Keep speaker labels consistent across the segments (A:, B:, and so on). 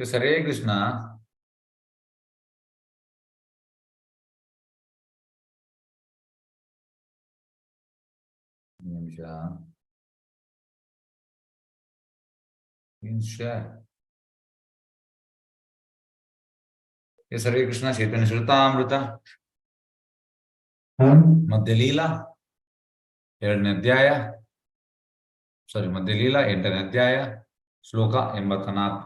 A: S Hare Krishna. ನಿಮಿಷ S Hare Krishna. ಚೈತನ್ಯ ಶ್ರುತಾಮೃತ ಮಧ್ಯ ಲೀಲಾ 2ನೇ ಅಧ್ಯಾಯ, ಮಧ್ಯ ಲೀಲಾ 8ನೇ ಅಧ್ಯಾಯ, ಶ್ಲೋಕ 84.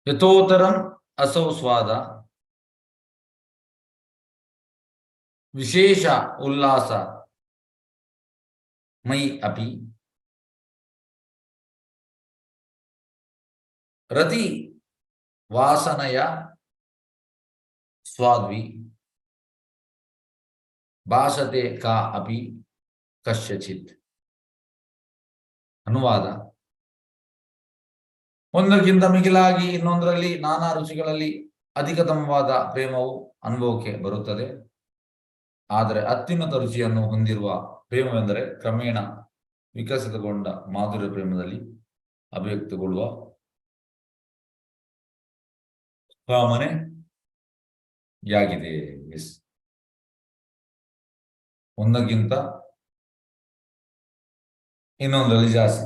A: ಯಥೋತ್ತರಂ ಅಸೌ ಸ್ವಾದ ವಿಶೇಷ ಉಲ್ಲಾಸ ಮೈ ಅಪಿ ರತಿ ವಾಸನಯ ಸ್ವಾದ್ವಿ ಭಾಷತೆ ಕಾ ಅಪಿ ಕಶ್ಯಚಿತ್. ಅನುವಾದ: ಒಂದಕ್ಕಿಂತ ಮಿಗಿಲಾಗಿ ಇನ್ನೊಂದರಲ್ಲಿ ನಾನಾ ರುಚಿಗಳಲ್ಲಿ ಅಧಿಕತಮವಾದ ಪ್ರೇಮವು ಅನುಭವಕ್ಕೆ ಬರುತ್ತದೆ. ಆದರೆ ಅತ್ಯುನ್ನತ ರುಚಿಯನ್ನು ಹೊಂದಿರುವ ಪ್ರೇಮವೆಂದರೆ ಕ್ರಮೇಣ ವಿಕಸಿತಗೊಂಡ ಮಾಧುರ್ಯ ಪ್ರೇಮದಲ್ಲಿ ಅಭಿವ್ಯಕ್ತಗೊಳ್ಳುವ ಭಾವನೆಯಾಗಿದೆ. ಒಂದಕ್ಕಿಂತ ಇನ್ನೊಂದರಲ್ಲಿ ಜಾಸ್ತಿ.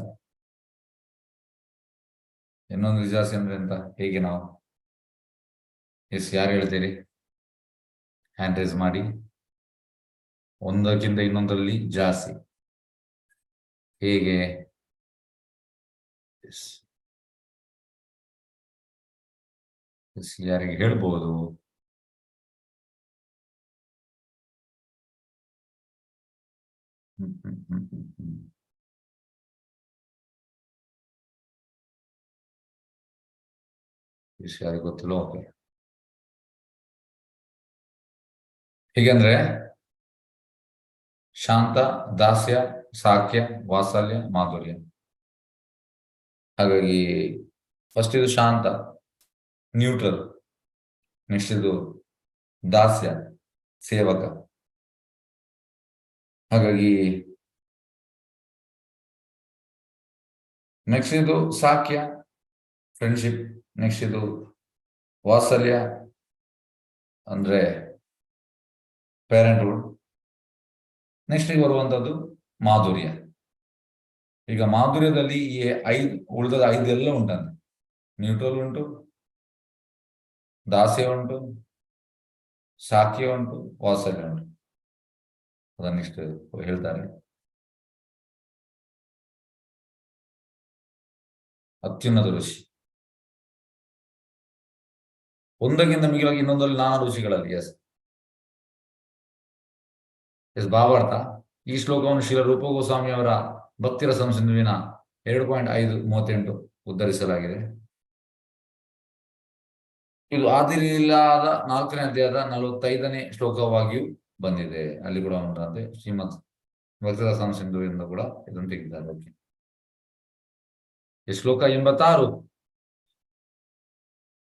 A: ಇನ್ನೊಂದು ಜಾಸ್ತಿ ಅಂದ್ರೆ ಅಂತ ಹೇಗೆ ನಾವು ಯಾರು ಹೇಳ್ತೀರಿ? ಹ್ಯಾಂಡ್ ರೈಸ್ ಮಾಡಿ. ಒಂದಕ್ಕಿಂತ ಇನ್ನೊಂದರಲ್ಲಿ ಜಾಸ್ತಿ ಹೇಗೆ? ಯಾರಿಗೆ ಹೇಳ್ಬೋದು? ಯಾರಿಗೆ ಗೊತ್ತಿಲ್ಲ. ಓಕೆ, ಹೀಗಂದ್ರೆ ಶಾಂತ, ದಾಸ್ಯ, ಸಾಕ್ಯ, ವಾತ್ಸಲ್ಯ, ಮಾಧುರ್ಯ. ಹಾಗಾಗಿ ಫಸ್ಟ್ ಇದು ಶಾಂತ, ನ್ಯೂಟ್ರಲ್. ನೆಕ್ಸ್ಟ್ ಇದು ದಾಸ್ಯ, ಸೇವಕ. ಹಾಗಾಗಿ ನೆಕ್ಸ್ಟ್ ಇದು ಸಾಕ್ಯ, ಫ್ರೆಂಡ್ಶಿಪ್. ನೆಕ್ಸ್ಟ್ ಇದು ವಾತ್ಸಲ್ಯ ಅಂದ್ರೆ ಪೇರೆಂಟ್ಹುಡ್. ನೆಕ್ಸ್ಟ್ ಬರುವಂತದ್ದು ಮಾಧುರ್ಯ. ಈಗ ಮಾಧುರ್ಯದಲ್ಲಿ ಈ 5 ಉಳಿದ 5 ಎಲ್ಲ ಉಂಟಂತೆ. ನ್ಯೂಟ್ರಲ್ ಉಂಟು, ದಾಸ್ಯ ಉಂಟು, ಸಾಕ್ಯ ಉಂಟು, ವಾತ್ಸಲ್ಯ ಉಂಟು. ಅದನ್ನಿಷ್ಟು ಹೇಳ್ತಾರೆ. ಅತ್ಯುನ್ನತ ರುಚಿ ಒಂದಕ್ಕಿಂತ ಮಿಗಿಲಾಗಿ ಇನ್ನೊಂದರಲ್ಲಿ ನಾನಾ ರುಚಿಗಳಲ್ಲಿ. ಎಸ್ ಭಾವಾರ್ಥ. ಈ ಶ್ಲೋಕವನ್ನು ಶ್ರೀಲ ರೂಪ ಗೋಸ್ವಾಮಿ ಅವರ ಭಕ್ತಿರಸಂ ಸಿಂಧುವಿನ 2.538 ಉದ್ಧರಿಸಲಾಗಿದೆ. ಇದು ಆದಿಲೀಲಾದ 4ನೇ ಅಧ್ಯಾಯದ 45ನೇ ಶ್ಲೋಕವಾಗಿಯೂ ಬಂದಿದೆ. ಅಲ್ಲಿ ಕೂಡ ಉಂಟಂತೆ. ಶ್ರೀಮದ್ ಭಕ್ತಿರಸಂ ಸಿಂಧುವಿಂದ ಕೂಡ ಇದನ್ನು ತೆಗೆದಿದ್ದಾರೆ. ಈ ಶ್ಲೋಕ 86,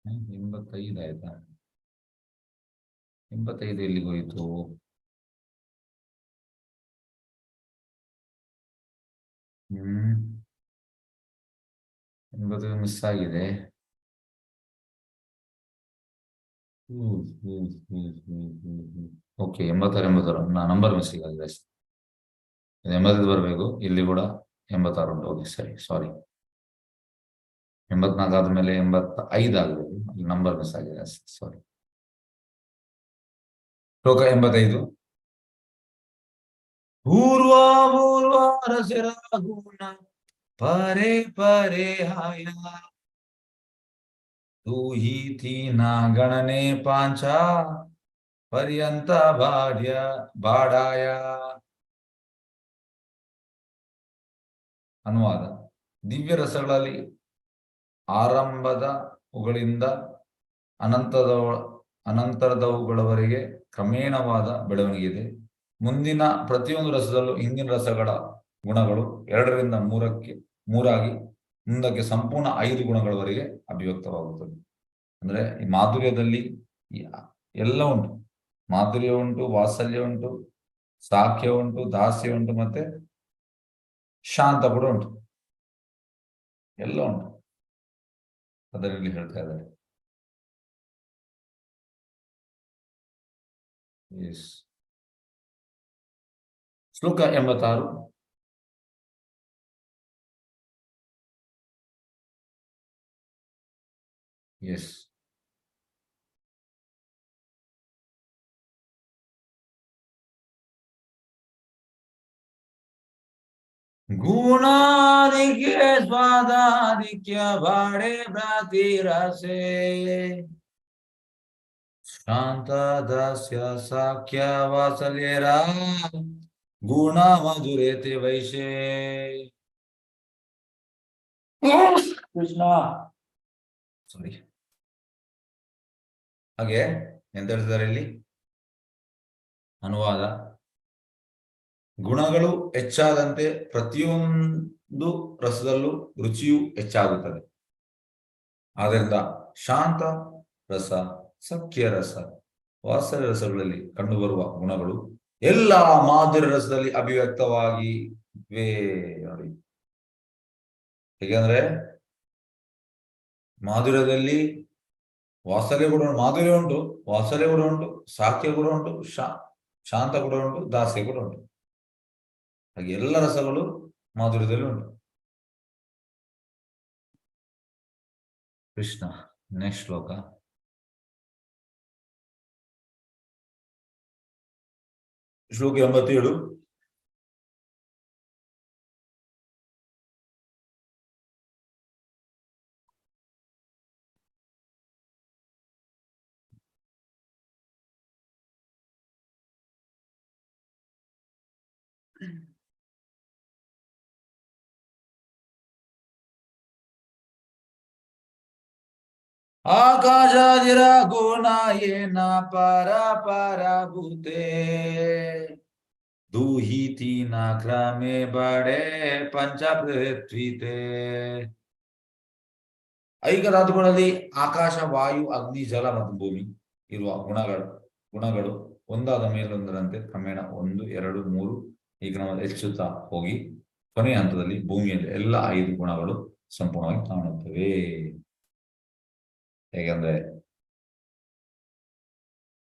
A: 85 ಆಯ್ತಾ? 85 ಎಲ್ಲಿಗೆ ಹೋಯಿತು? ಎಂಬತ್ತು ಮಿಸ್ ಆಗಿದೆ. ಓಕೆ, 86 ನಂಬರ್ ಮಿಸ್ಟೇಕ್ ಆಗಿದೆ. 85 ಬರಬೇಕು. ಇಲ್ಲಿ ಕೂಡ 86 ಉಂಟು. ಓಕೆ, ಸರಿ, ಸಾರಿ. 84 ಆದ್ಮೇಲೆ 85 ಆಗಬೇಕು. ಇಲ್ಲಿ ನಂಬರ್ ಮಿಸ್ ಆಗಿದೆ, ಸಾರಿ. ಶ್ಲೋಕ 85. ಪೂರ್ವ ರಸರಾಗುಣ ಪರೆ ಪರೆ ಹಾಯ ತೂ ಹಿ ತೀನ ಗಣನೆ ಪಾಂಚ ಪರ್ಯಂತ ಬಾಡಾಯ. ಅನುವಾದ: ದಿವ್ಯ ರಸಗಳಲ್ಲಿ ಆರಂಭದ ಉಗಳಿಂದ ಅನಂತರದವುಗಳವರೆಗೆ ಕ್ರಮೇಣವಾದ ಬೆಳವಣಿಗೆ ಇದೆ. ಮುಂದಿನ ಪ್ರತಿಯೊಂದು ರಸದಲ್ಲೂ ಹಿಂದಿನ ರಸಗಳ ಗುಣಗಳು 2ರಿಂದ 3ಆಗಿ ಮುಂದಕ್ಕೆ ಸಂಪೂರ್ಣ 5 ಗುಣಗಳವರೆಗೆ ಅಭಿವ್ಯಕ್ತವಾಗುತ್ತದೆ. ಅಂದ್ರೆ ಈ ಮಾಧುರ್ಯದಲ್ಲಿ ಎಲ್ಲ ಉಂಟು. ಮಾಧುರ್ಯ ಉಂಟು, ವಾತ್ಸಲ್ಯ ಉಂಟು, ಸಾಕ್ಯ ಉಂಟು, ದಾಸ್ಯ ಉಂಟು, ಮತ್ತೆ ಶಾಂತ ಕೂಡ ಉಂಟು, ಎಲ್ಲ ಉಂಟು, ಅದರಲ್ಲಿ ಹೇಳ್ತಾ ಇದ್ದಾರೆ. ಶ್ಲೋಕ 86. ಎಸ್, ಗುಣಾದಿಕ್ಕೆ ಸ್ವಾದಾದಿಕ್ಯ ಬಾಡೆ ಭ್ರಾತಿ ರಸೆ ಶಾಂತ ದಾಸ್ಯ ಸಾಖ್ಯ ವಾತ್ಸಲ್ಯರ ಗುಣ ಮಧುರೇತೆ ವೈಶೇ. ಕೃಷ್ಣ ಸಾರಿ. ಹಾಗೆ ಎಂತ ಹೇಳ್ತಿದ್ದಾರೆ ಇಲ್ಲಿ ಅನುವಾದ. ಗುಣಗಳು ಹೆಚ್ಚಾದಂತೆ ಪ್ರತಿಯೊಂದು ರಸದಲ್ಲೂ ರುಚಿಯು ಹೆಚ್ಚಾಗುತ್ತದೆ. ಆದ್ದರಿಂದ ಶಾಂತ ರಸ, ಸಖ್ಯ ರಸ, ವಾತ್ಸಲ್ಯ ರಸಗಳಲ್ಲಿ ಕಂಡುಬರುವ ಗುಣಗಳು ಎಲ್ಲ ಮಾಧುರ್ಯ ರಸದಲ್ಲಿ ಅಭಿವ್ಯಕ್ತವಾಗಿವೆ. ನೋಡಿ, ಹೇಗೆಂದ್ರೆ ಮಾಧುರ್ಯದಲ್ಲಿ ವಾತ್ಸಲ್ಯ ಕೂಡ ಮಾಧುರ್ಯ ಉಂಟು, ವಾತ್ಸಲ್ಯ ಕೂಡ ಉಂಟು, ಸಾಖ್ಯ ಕೂಡ ಉಂಟು, ಶಾಂತ ಕೂಡ ಉಂಟು, ದಾಸ್ಯ ಕೂಡ ಉಂಟು. ಹಾಗೆ ಎಲ್ಲ ರಸಗಳು ಮಾಧುರ್ಯದಲ್ಲಿ ಉಂಟು. ಕೃಷ್ಣ. ನೆಕ್ಸ್ಟ್ ಶ್ಲೋಕ. ಶ್ಲೋಕ 87. ಆಕಾಶಾದಿರ ಗುಣ ಏನ ಪರ ಪರ ಭೂತೆ ದೂಹಿತಿ ನ ಕ್ರಮೆ ಬಡೆ ಪಂಚ ಪೃಥ್ವಿತೆ. ಐಕಧಾತುಗಳಲ್ಲಿ ಆಕಾಶ, ವಾಯು, ಅಗ್ನಿ, ಜಲ ಮತ್ತು ಭೂಮಿ ಇರುವ ಗುಣಗಳು ಒಂದಾದ ಮೇಲೊಂದರಂತೆ ಕ್ರಮೇಣ 1, 2, 3 ಈ ಕ್ರಮದಲ್ಲಿ ಹೆಚ್ಚುತ್ತಾ ಹೋಗಿ ಕೊನೆಯ ಹಂತದಲ್ಲಿ ಭೂಮಿಯಲ್ಲಿ ಎಲ್ಲ 5 ಗುಣಗಳು ಸಂಪೂರ್ಣವಾಗಿ ಕಾಣುತ್ತವೆ. ಹೇಗೆಂದ್ರೆ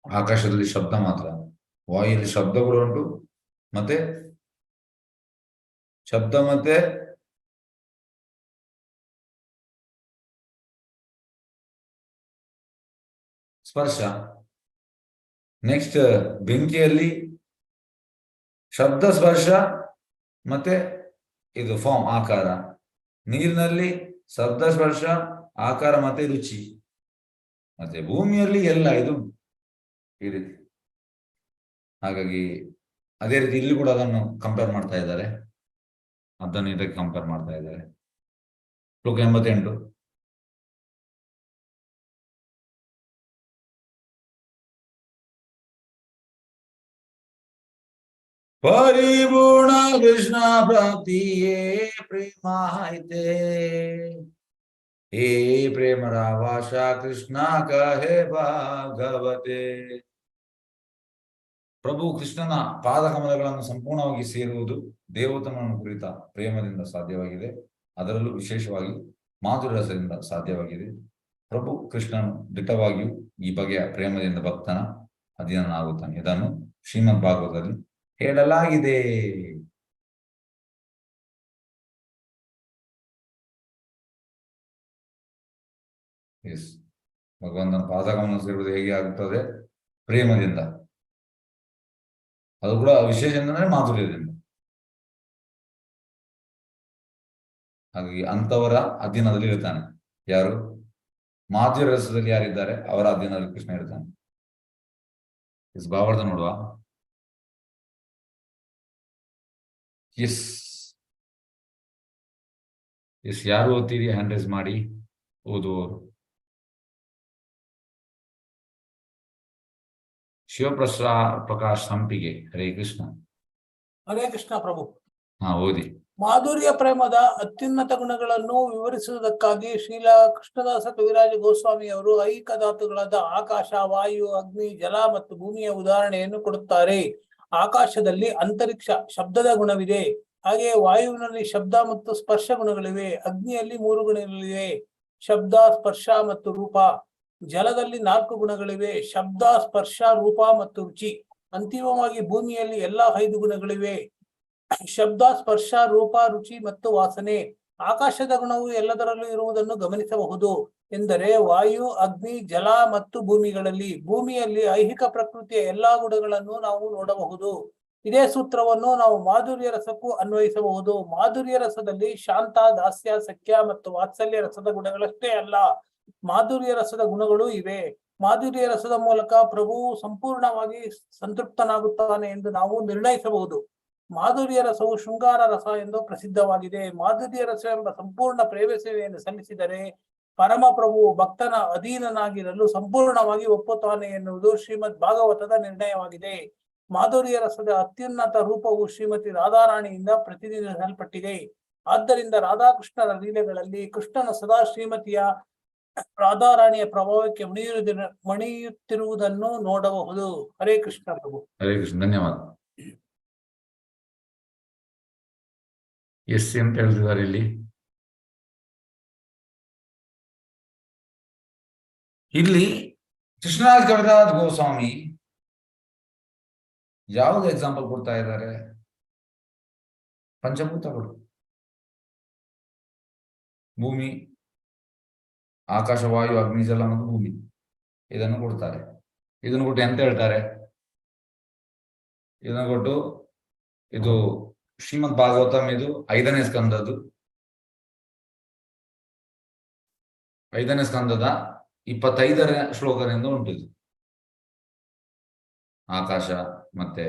A: ಆಕಾಶದಲ್ಲಿ ಶಬ್ದ ಮಾತ್ರ, ವಾಯುಯಲ್ಲಿ ಶಬ್ದ ಕೂಡ ಉಂಟು, ಮತ್ತೆ ಶಬ್ದ ಮತ್ತೆ ಸ್ಪರ್ಶ. ನೆಕ್ಸ್ಟ್ ಬೆಂಕಿಯಲ್ಲಿ ಶಬ್ದ, ಸ್ಪರ್ಶ ಮತ್ತೆ ಇದು ಫಾರ್ಮ್, ಆಕಾರ. ನೀರಿನಲ್ಲಿ ಶಬ್ದ, ಸ್ಪರ್ಶ, ಆಕಾರ ಮತ್ತೆ ರುಚಿ. ಮತ್ತೆ ಭೂಮಿಯಲ್ಲಿ ಎಲ್ಲ ಇದು ಈ ರೀತಿ. ಹಾಗಾಗಿ ಅದೇ ರೀತಿ ಇಲ್ಲಿ ಕೂಡ ಅದನ್ನು ಕಂಪೇರ್ ಮಾಡ್ತಾ ಇದ್ದಾರೆ, ಅದನ್ನು ಇದಕ್ಕೆ ಕಂಪೇರ್ ಮಾಡ್ತಾ ಇದ್ದಾರೆ. ಶ್ಲೋಕ 88. ಪರಿಪೂರ್ಣ ಕೃಷ್ಣ ಪ್ರಾಪ್ತಿಯೇ ಪ್ರೇಮ ಐತೆ ಏ ಪ್ರೇಮರ ವಾಶ ಕೃಷ್ಣ ಕಹೆ ಭಾಗವತೆ. ಪ್ರಭು ಕೃಷ್ಣನ ಪಾದಕಮಲಗಳನ್ನು ಸಂಪೂರ್ಣವಾಗಿ ಸೇರುವುದು ದೇವತನನ್ನು ಕುರಿತ ಪ್ರೇಮದಿಂದ ಸಾಧ್ಯವಾಗಿದೆ. ಅದರಲ್ಲೂ ವಿಶೇಷವಾಗಿ ಮಾಧುರ್ಯ ರಸದಿಂದ ಸಾಧ್ಯವಾಗಿದೆ. ಪ್ರಭು ಕೃಷ್ಣನು ದಿಟ್ಟವಾಗಿಯೂ ಈ ಬಗೆಯ ಪ್ರೇಮದಿಂದ ಭಕ್ತನ ಅಧೀನನಾಗುತ್ತಾನೆ. ಇದನ್ನು ಶ್ರೀಮದ್ ಭಾಗವತದಲ್ಲಿ ಹೇಳಲಾಗಿದೆ. ಎಸ್, ಭಗವಂತನ ಪಾದಕಮಲ ಸೇರುವುದು ಹೇಗೆ ಆಗುತ್ತದೆ? ಪ್ರೇಮದಿಂದ. ಅದು ಕೂಡ ವಿಶೇಷ ಎಂದರೆ ಮಾಧುರ್ಯದಿಂದ. ಹಾಗಾಗಿ ಅಂತವರ ಅಧೀನದಲ್ಲಿ ಇರ್ತಾನೆ. ಯಾರು ಮಾಧುರ್ಯ ರಸದಲ್ಲಿ ಯಾರಿದ್ದಾರೆ ಅವರ ಅಧೀನದಲ್ಲಿ ಕೃಷ್ಣ ಇರ್ತಾನೆ. ಎಸ್, ಭಾವಾರ್ಥ ನೋಡುವ. ಎಸ್ ಎಸ್, ಯಾರು ಓದ್ತೀರಿ ಹ್ಯಾಂಡ್ ರೈಸ್ ಮಾಡಿ, ಓದುವವರು. ಶಿವಪ್ರಕಾಶ್ ಸಂಪಿಗೆ. ಹರೇ ಕೃಷ್ಣ.
B: ಹರೇ ಕೃಷ್ಣ ಪ್ರಭು.
A: ಓದಿ.
B: ಮಾಧುರ್ಯ ಪ್ರೇಮದ ಅತ್ಯುನ್ನತ ಗುಣಗಳನ್ನು ವಿವರಿಸುವುದಕ್ಕಾಗಿ ಶ್ರೀಲ ಕೃಷ್ಣದಾಸ ಕವಿರಾಜ ಗೋಸ್ವಾಮಿ ಅವರು ಐಕ ಧಾತುಗಳಾದ ಆಕಾಶ, ವಾಯು, ಅಗ್ನಿ, ಜಲ ಮತ್ತು ಭೂಮಿಯ ಉದಾಹರಣೆಯನ್ನು ಕೊಡುತ್ತಾರೆ. ಆಕಾಶದಲ್ಲಿ ಅಂತರಿಕ್ಷ ಶಬ್ದದ ಗುಣವಿದೆ. ಹಾಗೆ ವಾಯುವಿನಲ್ಲಿ ಶಬ್ದ ಮತ್ತು ಸ್ಪರ್ಶ ಗುಣಗಳಿವೆ. ಅಗ್ನಿಯಲ್ಲಿ 3 ಗುಣಗಳಿವೆ, ಶಬ್ದ, ಸ್ಪರ್ಶ ಮತ್ತು ರೂಪ. ಜಲದಲ್ಲಿ 4 ಗುಣಗಳಿವೆ, ಶಬ್ದ, ಸ್ಪರ್ಶ, ರೂಪ ಮತ್ತು ರುಚಿ. ಅಂತಿಮವಾಗಿ ಭೂಮಿಯಲ್ಲಿ ಎಲ್ಲಾ 5 ಗುಣಗಳಿವೆ, ಶಬ್ದ, ಸ್ಪರ್ಶ, ರೂಪ, ರುಚಿ ಮತ್ತು ವಾಸನೆ. ಆಕಾಶದ ಗುಣವು ಎಲ್ಲದರಲ್ಲೂ ಇರುವುದನ್ನು ಗಮನಿಸಬಹುದು. ಎಂದರೆ ವಾಯು, ಅಗ್ನಿ, ಜಲ ಮತ್ತು ಭೂಮಿಯಲ್ಲಿ ಐಹಿಕ ಪ್ರಕೃತಿಯ ಎಲ್ಲಾ ಗುಣಗಳನ್ನು ನಾವು ನೋಡಬಹುದು. ಇದೇ ಸೂತ್ರವನ್ನು ನಾವು ಮಾಧುರ್ಯ ರಸಕ್ಕೂ ಅನ್ವಯಿಸಬಹುದು. ಮಾಧುರ್ಯ ರಸದಲ್ಲಿ ಶಾಂತ, ದಾಸ್ಯ, ಸಖ್ಯ ಮತ್ತು ವಾತ್ಸಲ್ಯ ರಸದ ಗುಣಗಳಷ್ಟೇ ಅಲ್ಲ, ಮಾಧುರ್ಯ ರಸದ ಗುಣಗಳು ಇವೆ. ಮಾಧುರ್ಯ ರಸದ ಮೂಲಕ ಪ್ರಭುವು ಸಂಪೂರ್ಣವಾಗಿ ಸಂತೃಪ್ತನಾಗುತ್ತಾನೆ ಎಂದು ನಾವು ನಿರ್ಣಯಿಸಬಹುದು. ಮಾಧುರ್ಯ ರಸವು ಶೃಂಗಾರ ರಸ ಎಂದು ಪ್ರಸಿದ್ಧವಾಗಿದೆ. ಮಾಧುರ್ಯ ರಸ ಎಂಬ ಸಂಪೂರ್ಣ ಪ್ರೇಮ ಸೇವೆಯನ್ನು ಸಲ್ಲಿಸಿದರೆ ಪರಮಪ್ರಭು ಭಕ್ತನ ಅಧೀನನಾಗಿರಲು ಸಂಪೂರ್ಣವಾಗಿ ಒಪ್ಪುತ್ತಾನೆ ಎನ್ನುವುದು ಶ್ರೀಮದ್ ಭಾಗವತದ ನಿರ್ಣಯವಾಗಿದೆ. ಮಾಧುರ್ಯ ರಸದ ಅತ್ಯುನ್ನತ ರೂಪವು ಶ್ರೀಮತಿ ರಾಧಾರಾಣಿಯಿಂದ ಪ್ರತಿನಿಧಿಸಲ್ಪಟ್ಟಿದೆ. ಆದ್ದರಿಂದ ರಾಧಾಕೃಷ್ಣರ ಲೀಲೆಗಳಲ್ಲಿ ಕೃಷ್ಣನ ಸದಾ ಶ್ರೀಮತಿಯ ರಾಧಾರಾಣಿಯ ಪ್ರಭಾವಕ್ಕೆ ಮಣಿಯುತ್ತಿರುವುದನ್ನು ನೋಡಬಹುದು. ಹರೇ ಕೃಷ್ಣ ಪ್ರಭು.
A: ಹರೇ ಕೃಷ್ಣ. ಧನ್ಯವಾದ. ಎಸ್ ಅಂತ ಹೇಳ್ತಿದ್ದಾರೆ ಇಲ್ಲಿ. ಇಲ್ಲಿ ಕೃಷ್ಣರಾಜ ಕವಿರಾಜ್ ಗೋಸ್ವಾಮಿ ಯಾವುದು ಎಕ್ಸಾಂಪಲ್ ಕೊಡ್ತಾ ಇದ್ದಾರೆ? ಪಂಚಭೂತಗಳು, ಭೂಮಿ, ಆಕಾಶ, ವಾಯು, ಅಗ್ನಿ, ಜಲ ಮತ್ತು ಭೂಮಿ, ಇದನ್ನು ಕೊಡ್ತಾರೆ. ಇದನ್ನು ಕೊಟ್ಟು ಎಂತ ಹೇಳ್ತಾರೆ? ಇದನ್ನು ಕೊಟ್ಟು ಇದು ಶ್ರೀಮದ್ ಭಾಗವತಂ, ಇದು 5ನೇ ಸ್ಕಂದದ್ದು, 5ನೇ ಸ್ಕಂದದ 25ನೇ ಶ್ಲೋಕದಿಂದ ಉಂಟಿದು. ಆಕಾಶ ಮತ್ತೆ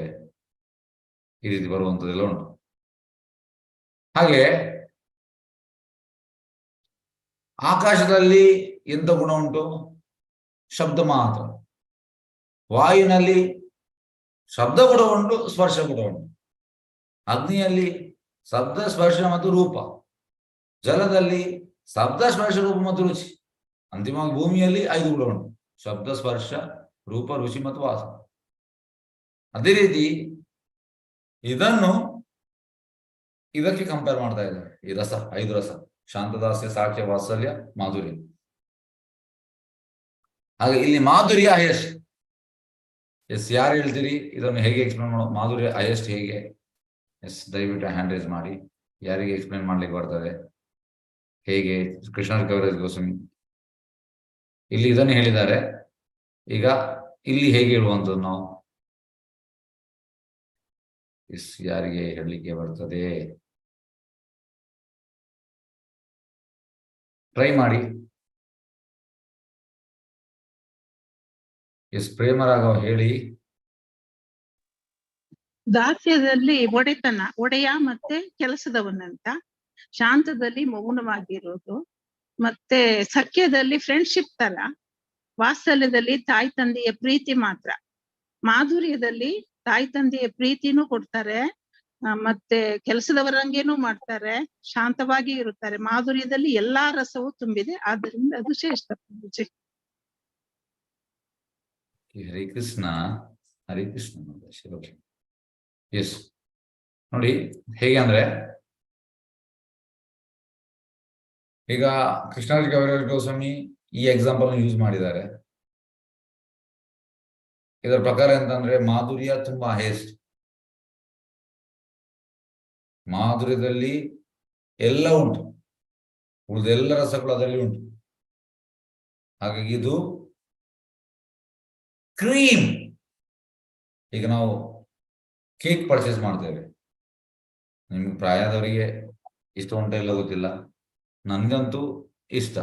A: ಈ ರೀತಿ ಬರುವಂತದ್ದೆಲ್ಲ ಉಂಟು. ಹಾಗೆ ಆಕಾಶದಲ್ಲಿ ಎಂತ ಗುಣ ಉಂಟು? ಶಬ್ದ ಮಾತ್ರ. ವಾಯುವಿನಲ್ಲಿ ಶಬ್ದ ಕೂಡ ಉಂಟು, ಸ್ಪರ್ಶ ಕೂಡ ಉಂಟು. ಅಗ್ನಿಯಲ್ಲಿ ಶಬ್ದ, ಸ್ಪರ್ಶ ಮತ್ತು ರೂಪ. ಜಲದಲ್ಲಿ ಶಬ್ದ, ಸ್ಪರ್ಶ, ರೂಪ ಮತ್ತು ರುಚಿ. ಅಂತಿಮವಾಗಿ ಭೂಮಿಯಲ್ಲಿ 5 ಗುಣ ಉಂಟು: ಶಬ್ದ, ಸ್ಪರ್ಶ, ರೂಪ, ರುಚಿ ಮತ್ತು ವಾಸನೆ. ಅದೇ ರೀತಿ ಇದನ್ನು ಇದಕ್ಕೆ ಕಂಪೇರ್ ಮಾಡ್ತಾ ಇದ್ದಾರೆ. ಈ ರಸ, 5 ರಸ: ಶಾಂತದಾಸ್ಯ, ಸಾಕ್ಷ್ಯ, ವಾತ್ಸಲ್ಯ, ಮಾಧುರ್ಯ. ಹಾಗೆ ಇಲ್ಲಿ ಮಾಧುರ್ಯ ಹೈಯೆಸ್ಟ್. ಎಸ್, ಯಾರು ಹೇಳ್ತೀರಿ ಇದನ್ನು ಹೇಗೆ ಎಕ್ಸ್ಪ್ಲೇನ್ ಮಾಡೋ? ಮಾಧುರ್ಯ ಹೈಯೆಸ್ಟ್ ಹೇಗೆ? ಎಸ್, ದಯವಿಟ್ಟು ಹ್ಯಾಂಡ್ ರೈಸ್ ಮಾಡಿ. ಯಾರಿಗೆ ಎಕ್ಸ್ಪ್ಲೇನ್ ಮಾಡ್ಲಿಕ್ಕೆ ಬರ್ತದೆ? ಹೇಗೆ? ಕೃಷ್ಣರಾಜ ಕವಿರಾಜ್ ಗೋಸ್ವಾಮಿ ಇಲ್ಲಿ ಇದನ್ನು ಹೇಳಿದ್ದಾರೆ. ಈಗ ಇಲ್ಲಿ ಹೇಗೆ ಹೇಳುವಂಥದ್ದು ನಾವು? ಎಸ್, ಯಾರಿಗೆ ಹೇಳಲಿಕ್ಕೆ ಬರ್ತದೆ? ಟ್ರೈ ಮಾಡಿ. ಎಸ್, ಪ್ರೇಮರಾಘವ ಹೇಳಿ.
C: ದಾಸ್ಯದಲ್ಲಿ ಒಡೆಯ ಮತ್ತೆ ಕೆಲಸದವನಂತ, ಶಾಂತದಲ್ಲಿ ಮೌನವಾಗಿರೋದು, ಮತ್ತೆ ಸಖ್ಯದಲ್ಲಿ ಫ್ರೆಂಡ್ಶಿಪ್ ತರ, ವಾತ್ಸಲ್ಯದಲ್ಲಿ ತಾಯಿ ತಂದೆಯ ಪ್ರೀತಿ ಮಾತ್ರ, ಮಾಧುರ್ಯದಲ್ಲಿ ತಾಯಿ ತಂದೆಯ ಪ್ರೀತಿನೂ ಕೊಡ್ತಾರೆ, ಮತ್ತೆ ಕೆಲಸದವರಂಗೇನೂ ಮಾಡ್ತಾರೆ, ಶಾಂತವಾಗಿ ಇರುತ್ತಾರೆ. ಮಾಧುರ್ಯದಲ್ಲಿ ಎಲ್ಲಾ ರಸವೂ ತುಂಬಿದೆ, ಆದ್ದರಿಂದ ಅದು ಶ್ರೇಷ್ಠ.
A: ಹರೇ ಕೃಷ್ಣ. ಹರೇ ಕೃಷ್ಣ. ಎಸ್, ನೋಡಿ ಹೇಗೆ ಅಂದ್ರೆ, ಈಗ ಕೃಷ್ಣರಾಜ ಕವಿರಾಜ ಗೋಸ್ವಾಮಿ ಈ ಎಕ್ಸಾಂಪಲ್ ಯೂಸ್ ಮಾಡಿದ್ದಾರೆ. ಇದರ ಪ್ರಕಾರ ಎಂತಂದ್ರೆ ಮಾಧುರ್ಯ ತುಂಬಾ ಹೈಯೆಸ್ಟ್. ಮಾಧುರ್ಯದಲ್ಲಿ ಎಲ್ಲ ಉಂಟು, ಉಳಿದ ಎಲ್ಲ ರಸಗಳು ಅದರಲ್ಲಿ ಉಂಟು. ಹಾಗಾಗಿ ಇದು ಕ್ರೀಮ್. ಈಗ ನಾವು ಕೇಕ್ ಪರ್ಚೇಸ್ ಮಾಡ್ತೇವೆ. ನಿಮ್ಗೆ ಪ್ರಾಯದವರಿಗೆ ಇಷ್ಟ ಉಂಟ ಇಲ್ಲ ಗೊತ್ತಿಲ್ಲ, ನನ್ಗಂತೂ ಇಷ್ಟ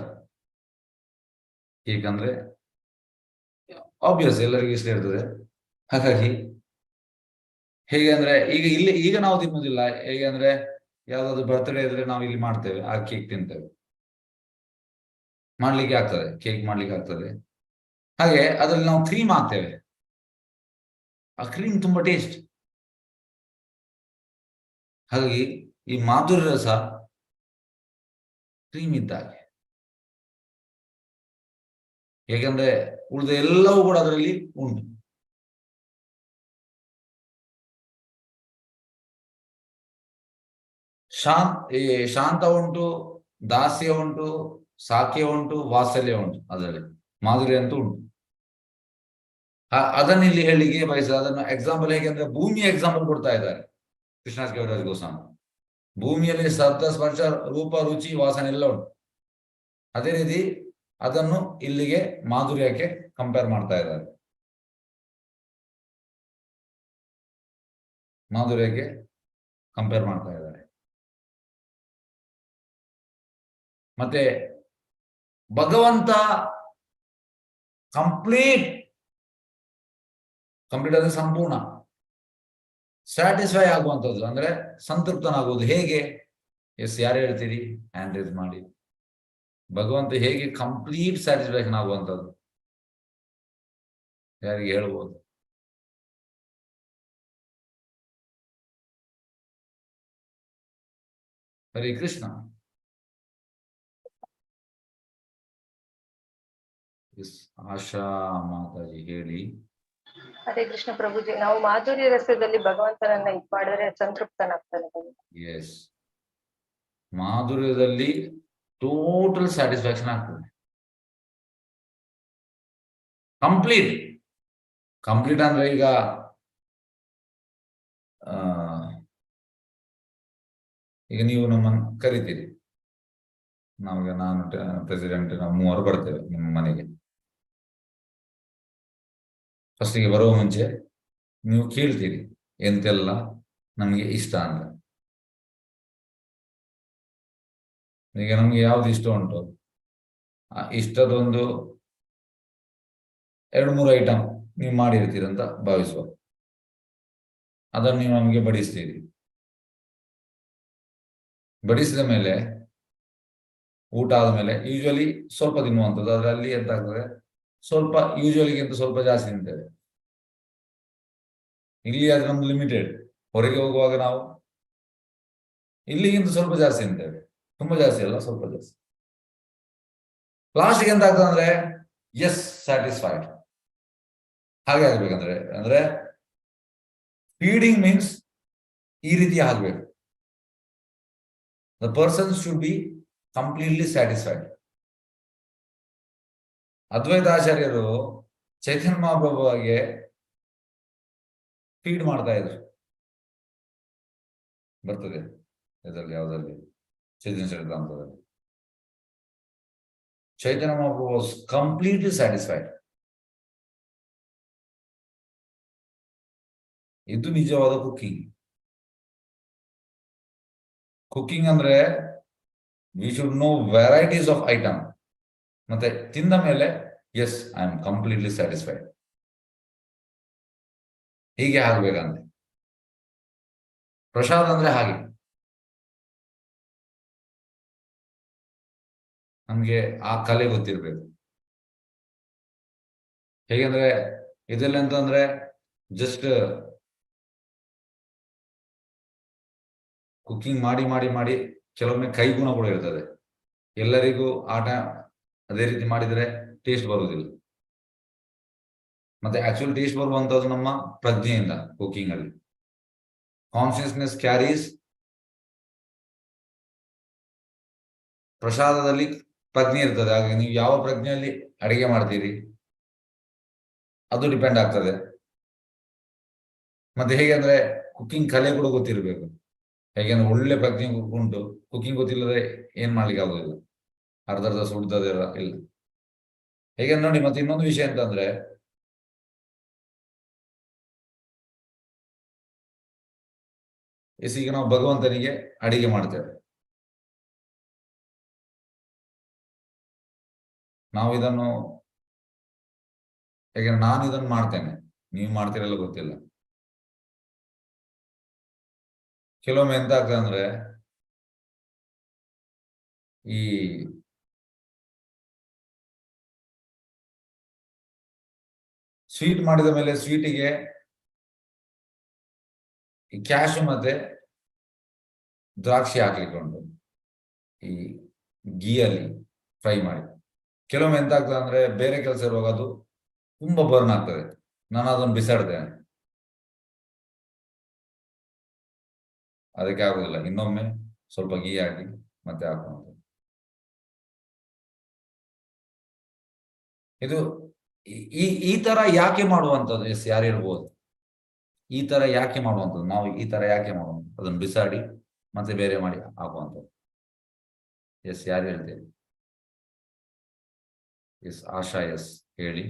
A: ಕೇಕ್ ಅಂದ್ರೆ. ಆಬ್ವಿಯಸ್, ಎಲ್ಲರಿಗೂ ಇಷ್ಟ ಇರ್ತದೆ. ಹಾಗಾಗಿ ಹೇಗೆ ಅಂದ್ರೆ ಈಗ ನಾವು ತಿನ್ನೋದಿಲ್ಲ. ಹೇಗೆ ಅಂದ್ರೆ ಯಾವ್ದಾದ್ರು ಬರ್ತ್ಡೇ ಇದ್ರೆ ನಾವು ಇಲ್ಲಿ ಮಾಡ್ತೇವೆ, ಆ ಕೇಕ್ ತಿಂತೇವೆ. ಮಾಡ್ಲಿಕ್ಕೆ ಆಗ್ತದೆ, ಕೇಕ್ ಮಾಡ್ಲಿಕ್ಕೆ ಆಗ್ತದೆ. ಹಾಗೆ ಅದ್ರಲ್ಲಿ ನಾವು ಕ್ರೀಮ್ ಹಾಕ್ತೇವೆ. ಆ ಕ್ರೀಮ್ ತುಂಬಾ ಟೇಸ್ಟ್. ಹಾಗಾಗಿ ಈ ಮಾಧುರ್ಯ ರಸ ಕ್ರೀಮ್ ಇದ್ದಾಗೆ. ಯಾಕಂದ್ರೆ ಉಳಿದ ಎಲ್ಲವೂ ಕೂಡ ಅದರಲ್ಲಿ ಉಂಟು. ಶಾಂತ ಉಂಟು, ದಾಸ್ಯ ಉಂಟು, ಸಾಕ್ಯ ಉಂಟು, ವಾತ್ಸಲ್ಯ ಉಂಟು. ಅದರಲ್ಲಿ ಮಾಧುರ್ಯ ಅಂತೂ ಉಂಟು. ಅದನ್ನ ಇಲ್ಲಿ ಹೇಳಿಕೆ ಬಯಸಿದ. ಅದನ್ನು ಎಕ್ಸಾಂಪಲ್ ಹೇಗೆ ಅಂದ್ರೆ ಭೂಮಿಯ ಎಕ್ಸಾಂಪಲ್ ಕೊಡ್ತಾ ಇದ್ದಾರೆ ಕೃಷ್ಣ ಕವಿರಾಜ್ ಗೋಸ್ವಾಮಿ. ಭೂಮಿಯಲ್ಲಿ ಶಬ್ದ, ಸ್ಪರ್ಶ, ರೂಪ, ರುಚಿ, ವಾಸನೆ ಎಲ್ಲ ಉಂಟು. ಅದೇ ರೀತಿ ಅದನ್ನು ಇಲ್ಲಿಗೆ ಮಾಧುರ್ಯಕ್ಕೆ ಕಂಪೇರ್ ಮಾಡ್ತಾ ಇದ್ದಾರೆ. ಮಾಧುರ್ಯಕ್ಕೆ ಕಂಪೇರ್ ಮಾಡ್ತಾ ಇದ್ದಾರೆ. ಮತ್ತೆ ಭಗವಂತ ಕಂಪ್ಲೀಟ್ ಅಂದ್ರೆ ಸಂಪೂರ್ಣ, ಸ್ಯಾಟಿಸ್ಫೈ ಆಗುವಂಥದ್ದು, ಅಂದ್ರೆ ಸಂತೃಪ್ತನಾಗುವುದು. ಹೇಗೆ? ಎಸ್, ಯಾರು ಹೇಳ್ತೀರಿ? ಹ್ಯಾಂಡ್ ರೈಸ್ ಮಾಡಿ. ಭಗವಂತ ಹೇಗೆ ಕಂಪ್ಲೀಟ್ ಸ್ಯಾಟಿಸ್ಫ್ಯಾಕ್ಷನ್ ಆಗುವಂಥದ್ದು ಯಾರಿಗೆ ಹೇಳ್ಬೋದು? ಹರೇ ಕೃಷ್ಣ. ಆಶಾ ಮಾತಾಜಿ ಹೇಳಿ.
D: ಹರೇ ಕೃಷ್ಣ ಪ್ರಭುಜಿ, ನಾವು ಮಾಧುರ್ಯ ರಸದಲ್ಲಿ ಭಗವಂತನನ್ನ ಇದು ಮಾಡಿದ್ರೆ ಸಂತೃಪ್ತನಾಗ್ತಾನೆ.
A: ಎಸ್, ಮಾಧುರ್ಯದಲ್ಲಿ ಟೋಟಲ್ ಸ್ಯಾಟಿಸ್ಫ್ಯಾಕ್ಷನ್ ಆಗ್ತದೆ. ಕಂಪ್ಲೀಟ್ ಅಂದ್ರೆ ಈಗ ನೀವು ನಮ್ಮನ್ನು ಕರಿತೀರಿ, ನಮಗೆ ನಾನು ಪ್ರೆಸಿಡೆಂಟ್ ನಾವು ಮೂವರು ಬರ್ತೇವೆ ನಿಮ್ಮ ಮನೆಗೆ. ಫಸ್ಟಿಗೆ ಬರುವ ಮುಂಚೆ ನೀವು ಕೇಳ್ತೀರಿ ಎಂತೆಲ್ಲ ನಮಗೆ ಇಷ್ಟ ಅಂತ. ಈಗ ನಮ್ಗೆ ಯಾವ್ದು ಇಷ್ಟ ಉಂಟು, ಇಷ್ಟದೊಂದು 2-3 ಐಟಮ್ ನೀವು ಮಾಡಿರ್ತೀರಂತ ಭಾವಿಸುವ. ಅದನ್ನು ನೀವು ನಮಗೆ ಬಡಿಸ್ತೀರಿ. ಬಡಿಸಿದ ಮೇಲೆ, ಊಟ ಆದ್ಮೇಲೆ ಯೂಶುವಲಿ ಸ್ವಲ್ಪ ತಿನ್ನುವಂಥದ್ದು. ಅದರಲ್ಲಿ ಎಂತ ಆಗ್ತದೆ, ಸ್ವಲ್ಪ ಯೂಶುವಲಿಗಿಂತ ಸ್ವಲ್ಪ ಜಾಸ್ತಿ ತಿಂತೇವೆ. ಇಲ್ಲಿ ಅದು ನಮ್ದು ಲಿಮಿಟೆಡ್. ಹೊರಗೆ ಹೋಗುವಾಗ ನಾವು ಇಲ್ಲಿಗಿಂತ ಸ್ವಲ್ಪ ಜಾಸ್ತಿ ತಿಂತೇವೆ. ತುಂಬಾ ಜಾಸ್ತಿ ಅಲ್ಲ, ಸ್ವಲ್ಪ ಜಾಸ್ತಿ. ಲಾಸ್ಟ್ಗೆ ಎಂತ ಆಗ್ತದೆ ಅಂದ್ರೆ ಎಸ್, ಸ್ಯಾಟಿಸ್ಫೈಡ್. ಹಾಗೆ ಆಗ್ಬೇಕಂದ್ರೆ ಫೀಡಿಂಗ್ ಮೀನ್ಸ್ ಈ ರೀತಿ ಆಗ್ಬೇಕು. The person should be completely satisfied. ಅದ್ವೈತಾಚಾರ್ಯರು ಚೈತನ್ಯ ಮಹಾಪ್ರಭುವಿಗೆ ಫೀಡ್ ಮಾಡ್ತಾ ಇದ್ರು. ಬರ್ತದೆ ಇದರಲ್ಲಿ ಯಾವುದಲ್ಲಿ? ಚೈತನ್ಯ ಚರಿತಾಮೃತದಲ್ಲಿ. ಚೈತನ್ಯ ಮಹಾಪ್ರಭು ವಾಸ್ ಕಂಪ್ಲೀಟ್ಲಿ ಸ್ಯಾಟಿಸ್ಫೈಡ್. ಇದು ನಿಜವಾದ ಕುಕಿಂಗ್ ಅಂದ್ರೆ we should know varieties of item. ಮತ್ತೆ ತಿಂದ ಮೇಲೆ yes, I am completely satisfied. ಹೀಗೆ ಆಗ್ಬೇಕಂತೆ. ಪ್ರಸಾದ ಅಂದ್ರೆ ಹಾಗೆ. ನಮ್ಗೆ ಆ ಕಲೆ ಗೊತ್ತಿರ್ಬೇಕು. ಹೇಗೆಂದ್ರೆ ಇದೆಲ್ಲ ಅಂತಂದ್ರೆ ಜಸ್ಟ್ ಕುಕಿಂಗ್ ಮಾಡಿ ಮಾಡಿ ಮಾಡಿ ಕೆಲವೊಮ್ಮೆ ಕೈ ಗುಣ ಕೂಡ ಇರ್ತದೆ. ಎಲ್ಲರಿಗೂ ಆಟ ಅದೇ ರೀತಿ ಮಾಡಿದರೆ ಟೇಸ್ಟ್ ಬರುವುದಿಲ್ಲ. ಮತ್ತೆ ಆಕ್ಚುಲ್ ಟೇಸ್ಟ್ ಬರುವಂತದ್ದು ನಮ್ಮ ಪ್ರಜ್ಞೆಯಿಂದ. ಕುಕಿಂಗ್ ಅಲ್ಲಿ ಕಾನ್ಶಿಯಸ್ನೆಸ್ ಕ್ಯಾರೀಸ್. ಪ್ರಸಾದದಲ್ಲಿ ಪ್ರಜ್ಞೆ ಇರ್ತದೆ. ಹಾಗೆ ನೀವು ಯಾವ ಪ್ರಜ್ಞೆಯಲ್ಲಿ ಅಡಿಗೆ ಮಾಡ್ತೀರಿ ಅದು ಡಿಪೆಂಡ್ ಆಗ್ತದೆ. ಮತ್ತೆ ಹೇಗೆ ಅಂದ್ರೆ ಕುಕಿಂಗ್ ಕಲೆ ಕೂಡ ಗೊತ್ತಿರಬೇಕು. ಹೇಗೆಂದ್ರೆ ಒಳ್ಳೆ ಪ್ರಜ್ಞೆ ಉಂಟು, ಕುಕಿಂಗ್ ಗೊತ್ತಿಲ್ಲದೆ ಏನ್ ಮಾಡ್ಲಿಕ್ಕೆ ಆಗುದಿಲ್ಲ. ಅರ್ಧ ಸುಡ್ತದೆ ಇಲ್ಲ. ಹೇಗೆ ನೋಡಿ. ಮತ್ತೆ ಇನ್ನೊಂದು ವಿಷಯ ಅಂತಂದ್ರೆ ಈಗ ನಾವು ಭಗವಂತನಿಗೆ ಅಡಿಗೆ ಮಾಡ್ತೇವೆ. ನಾವು ಇದನ್ನು ಯಾಕೆಂದ್ರೆ ನಾನು ಇದನ್ನು ಮಾಡ್ತೇನೆ, ನೀವು ಮಾಡ್ತೀರಲ್ಲ ಗೊತ್ತಿಲ್ಲ. ಕೆಲವೊಮ್ಮೆ ಎಂತ ಆಗ್ತದೆ ಅಂದ್ರೆ ಈ ಸ್ವೀಟ್ ಮಾಡಿದ ಮೇಲೆ ಸ್ವೀಟಿಗೆ ಈ ಕ್ಯಾಶು ಮತ್ತೆ ದ್ರಾಕ್ಷಿ ಹಾಕ್ಲಿಕ್ಕೆ ಉಂಟು ಈ ಗೀಯಲ್ಲಿ ಫ್ರೈ ಮಾಡಿ. ಕೆಲವೊಮ್ಮೆ ಎಂತ ಆಗ್ತದೆ ಅಂದ್ರೆ ಬೇರೆ ಕೆಲಸ ಇರುವಾಗ ಅದು ತುಂಬಾ ಬರ್ನ್ ಆಗ್ತದೆ. ನಾನು ಅದನ್ನು ಬಿಸಾಡ್ತೇನೆ, ಅದಕ್ಕೆ ಆಗುದಿಲ್ಲ. ಇನ್ನೊಮ್ಮೆ ಸ್ವಲ್ಪ ಗೀ ಹಾಕಿ ಮತ್ತೆ ಹಾಕುವಂಥದ್ದು. ಇದು ಈ ತರ ಯಾಕೆ ಮಾಡುವಂಥದ್ದು? ಎಸ್, ಯಾರು ಹೇಳ್ಬೋದು? ಈ ತರ ಯಾಕೆ ಮಾಡುವಂಥದ್ದು? ನಾವು ಈ ತರ ಯಾಕೆ ಮಾಡುವಂಥದ್ದು? ಅದನ್ನು ಬಿಸಾಡಿ ಮತ್ತೆ ಬೇರೆ ಮಾಡಿ ಹಾಕುವಂಥದ್ದು. ಎಸ್, ಯಾರು ಹೇಳ್ತೇವೆ? ಎಸ್, ಆಶಾ. ಎಸ್, ಹೇಳಿ.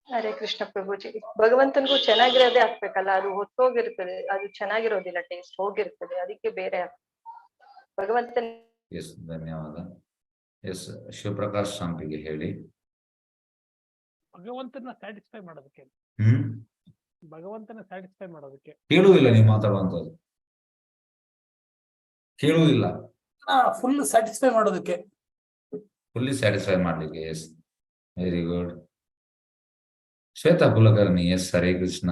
D: ಹರೇ ಕೃಷ್ಣ ಪ್ರಭುಜಿ. ಭಗವಂತನಿಗೂ ಚೆನ್ನಾಗಿರೋದೇ ಹಾಕ್ಬೇಕಲ್ಲ, ಅದು ಹೊತ್ತೋಗಿರ್ತದೆ, ಅದು ಚೆನ್ನಾಗಿರೋದಿಲ್ಲ, ಟೇಸ್ಟ್ ಹೋಗಿರ್ತದೆ, ಅದಕ್ಕೆ ಬೇರೆ ಭಗವಂತನ.
A: ಎಸ್, ಧನ್ಯವಾದ. ಎಸ್, ಶಿವಪ್ರಕಾಶ್ ಶಾಂಪಿಗೆ ಹೇಳಿ.
B: ಭಗವಂತನ ಸ್ಯಾಟಿಸ್ಫೈ ಮಾಡೋದಕ್ಕೆ. ಭಗವಂತನ ಸ್ಯಾಟಿಸ್ಫೈ ಮಾಡೋದಕ್ಕೆ.
A: ಕೇಳುವುದಿಲ್ಲ ನೀವು ಮಾತಾಡುವಂಥದ್ದು, ಕೇಳುವುದಿಲ್ಲ.
B: ಫುಲ್ ಸ್ಯಾಟಿಸ್ಫೈ ಮಾಡೋದಕ್ಕೆ.
A: ಫುಲ್ಲಿ ಸ್ಯಾಟಿಸ್ಫೈ ಮಾಡ್ಲಿಕ್ಕೆ. Yes, very good. Shweta Kulkarni. Yes, Hare Krishna.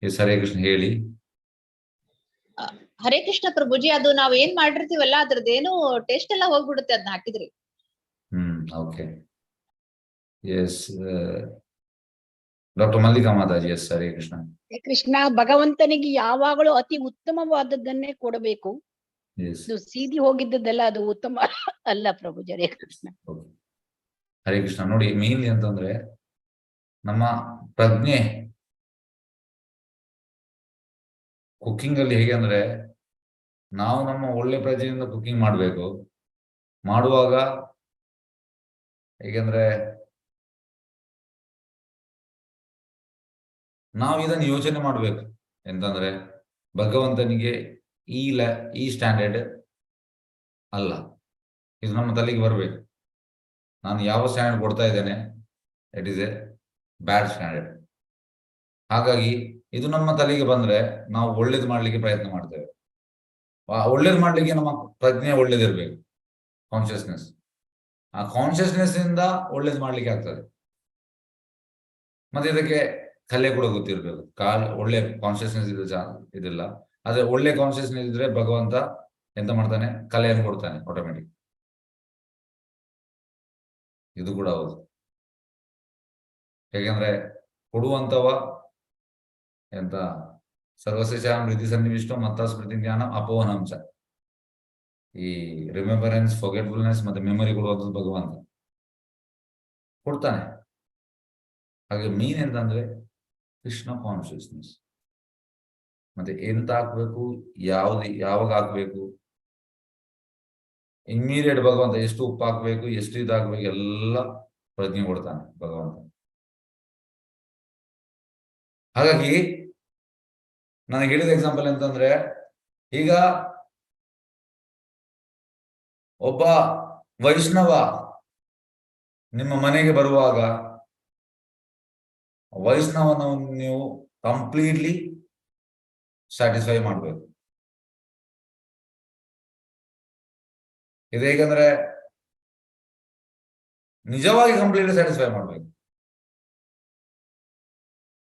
A: Yes, Hare Krishna, ಹೇಳಿ.
E: ಹರೇ ಕೃಷ್ಣ ಪ್ರಭುಜಿ, ಅದು ನಾವ್ ಏನ್ ಮಾಡಿರ್ತೀವಲ್ಲ ಅದ್ರದ್ದೇನು ಟೇಸ್ಟ್ ಎಲ್ಲ ಹೋಗ್ಬಿಡುತ್ತೆ ಅದನ್ನ ಹಾಕಿದ್ರಿ.
A: Okay. Yes, doctor Mallika Mataji. Yes, Hare Krishna.
F: Krishna, ಭಗವಂತನಿಗೆ ಯಾವಾಗಲೂ ಅತಿ ಉತ್ತಮವಾದದ್ದನ್ನೇ ಕೊಡಬೇಕು. ಇದು ಸೀದಿ ಹೋಗಿದ್ದೆಲ್ಲ ಅದು ಉತ್ತಮ ಅಲ್ಲ ಪ್ರಭುಜಿ. ಹರೇ ಕೃಷ್ಣ.
A: ಹರೇ ಕೃಷ್ಣ. ನೋಡಿ, ಮೇನ್ಲಿ ಅಂತಂದ್ರೆ ನಮ್ಮ ಪ್ರಜ್ಞೆ ಕುಕ್ಕಿಂಗ್ ಅಲ್ಲಿ ಹೇಗೆ ಅಂದ್ರೆ, ನಾವು ನಮ್ಮ ಒಳ್ಳೆ ಪ್ರಜ್ಞೆಯಿಂದ ಕುಕ್ಕಿಂಗ್ ಮಾಡಬೇಕು. ಮಾಡುವಾಗ ಹೇಗೆಂದ್ರೆ, ನಾವು ಇದನ್ನು ಯೋಚನೆ ಮಾಡ್ಬೇಕು. ಎಂತಂದ್ರೆ, ಭಗವಂತನಿಗೆ ಈ ಸ್ಟ್ಯಾಂಡರ್ಡ್ ಅಲ್ಲ, ಇದು ನಮ್ಮ ತಲೆಗೆ ಬರ್ಬೇಕು. ನಾನು ಯಾವ ಸ್ಟ್ಯಾಂಡರ್ಡ್ ಕೊಡ್ತಾ ಇದ್ದೇನೆ, it is a bad standard. ಹಾಗಾಗಿ ಇದು ನಮ್ಮ ತಲೆಗೆ ಬಂದ್ರೆ ನಾವು ಒಳ್ಳೇದು ಮಾಡ್ಲಿಕ್ಕೆ ಪ್ರಯತ್ನ ಮಾಡ್ತೇವೆ. ಒಳ್ಳೇದು ಮಾಡ್ಲಿಕ್ಕೆ ನಮ್ಮ ಪ್ರಜ್ಞೆ ಒಳ್ಳೇದಿರ್ಬೇಕು, ಕಾನ್ಶಿಯಸ್ನೆಸ್. ಆ ಕಾನ್ಶಿಯಸ್ನೆಸ್ ಇಂದ ಒಳ್ಳೇದು ಮಾಡ್ಲಿಕ್ಕೆ ಆಗ್ತದೆ. ಮತ್ತೆ ಇದಕ್ಕೆ ಕಲೆ ಕೂಡ ಗೊತ್ತಿರ್ಬೇಕು. ಒಳ್ಳೆ ಕಾನ್ಶಿಯಸ್ನೆಸ್ ಇದಿಲ್ಲ, ಆದ್ರೆ ಒಳ್ಳೆ ಕಾನ್ಶಿಯಸ್ನೆಸ್ ಇದ್ರೆ ಭಗವಂತ ಎಂತ ಮಾಡ್ತಾನೆ, ಕಲೆಯನ್ನು ಕೊಡ್ತಾನೆ ಆಟೋಮೆಟಿಕ್. ಇದು ಕೂಡ ಹೌದು. ಹೇಗೆಂದ್ರೆ, ಕೊಡುವಂತವ ಎಂತ ಸರ್ವಶೇಷಾಂ ವೃದ್ಧಿ ಸನ್ನಿವಿಷ್ಟ ಮತ್ತ ಸ್ಮೃತಿ ಜ್ಞಾನ ಅಪೋಹನಂಶ. ಈ ರಿಮೆಂಬರೆನ್ಸ್, ಫಾರ್ಗೆಟ್ಫುಲ್ನೆಸ್ ಮತ್ತೆ ಮೆಮೊರಿ ಕೊಡುವಂಥದ್ದು ಭಗವಂತ ಕೊಡ್ತಾನೆ. ಹಾಗೆ ಮೀನ್ ಎಂತಂದ್ರೆ ಕೃಷ್ಣ ಕಾನ್ಶಿಯಸ್ನೆಸ್. ಮತ್ತೆ ಎಂತ ಹಾಕ್ಬೇಕು, ಯಾವಾಗ ಹಾಕ್ಬೇಕು, ಇಮ್ಮಿಡಿಯೇಟ್ ಭಗವಂತ ಎಷ್ಟು ಉಪ್ಪು ಹಾಕ್ಬೇಕು, ಎಷ್ಟು ಇದು ಹಾಕ್ಬೇಕು, ಎಲ್ಲ ಪ್ರಜ್ಞೆ ಕೊಡ್ತಾನೆ ಭಗವಂತ. ಹಾಗಾಗಿ ನನಗೆ ಹೇಳಿದ ಎಕ್ಸಾಂಪಲ್ ಅಂತಂದ್ರೆ, ಈಗ ಒಬ್ಬ ವೈಷ್ಣವ ನಿಮ್ಮ ಮನೆಗೆ ಬರುವಾಗ ವೈಷ್ಣವನನ್ನು ನೀವು ಕಂಪ್ಲೀಟ್ಲಿ ಸ್ಯಾಟಿಸ್ಫೈ ಮಾಡಬೇಕು. ಇದು ಹೇಗಂದ್ರೆ, ನಿಜವಾಗಿ ಕಂಪ್ಲೀಟ್ಲಿ ಸ್ಯಾಟಿಸ್ಫೈ ಮಾಡಬೇಕು.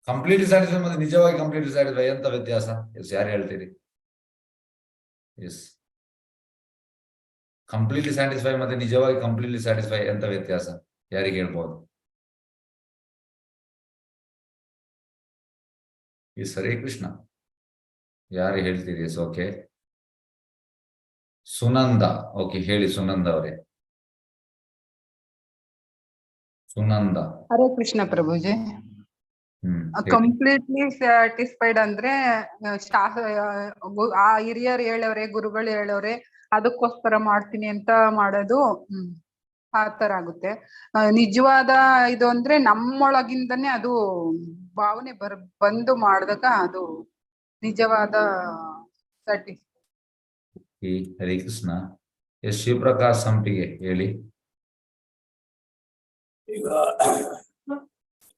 A: ಕಂಪ್ಲೀಟ್ಲಿ ಸ್ಯಾಟಿಸ್ಫೈ ಮತ್ತೆ ನಿಜವಾಗಿ ಕಂಪ್ಲೀಟ್ಲಿ ಸ್ಯಾಟಿಸ್ಫೈ ಎಂತ ವ್ಯತ್ಯಾಸ? ಎಸ್, ಯಾರು ಹೇಳ್ತೀರಿ? ಎಸ್, ಕಂಪ್ಲೀಟ್ಲಿ ಸ್ಯಾಟಿಸ್ಫೈ ಮತ್ತೆ ನಿಜವಾಗಿ ಕಂಪ್ಲೀಟ್ಲಿ ಸ್ಯಾಟಿಸ್ಫೈ ಎಂತ ವ್ಯತ್ಯಾಸ? ಯಾರಿಗೆ ಹೇಳ್ಬೋದು? ಎಸ್, ಹರೇ ಕೃಷ್ಣ. ಯಾರು ಹೇಳ್ತೀರಿ? Yes, okay. ಸುನಂದ. ಓಕೆ, ಹೇಳಿ ಸುನಂದ ಅವರೇ. ಸುನಂದ.
G: ಹರೇ ಕೃಷ್ಣ ಪ್ರಭುಜಿ. ಕಂಪ್ಲೀಟ್ಲಿ ಸ್ಯಾಟಿಸ್ಫೈಡ್ ಅಂದ್ರೆ ಆ ಹಿರಿಯರು ಹೇಳವ್ರೆ, ಗುರುಗಳು ಹೇಳವ್ರೆ, ಅದಕ್ಕೋಸ್ಕರ ಮಾಡ್ತೀನಿ ಅಂತ ಮಾಡೋದು ಆ ತರ ಆಗುತ್ತೆ. ನಿಜವಾದ ಇದು ಅಂದ್ರೆ ನಮ್ಮೊಳಗಿಂದನೇ ಅದು ಭಾವನೆ ಬಂದು ಮಾಡಿದಾಗ ಅದು ನಿಜವಾದ ಸ್ಯಾಟಿಸ್ಫೈ.
A: ಹರೇ ಕೃಷ್ಣ. ಎಸ್, ಶಿವಪ್ರಕಾಶ್ ಸಂಪಿಗೆ ಹೇಳಿ.
B: ಈಗ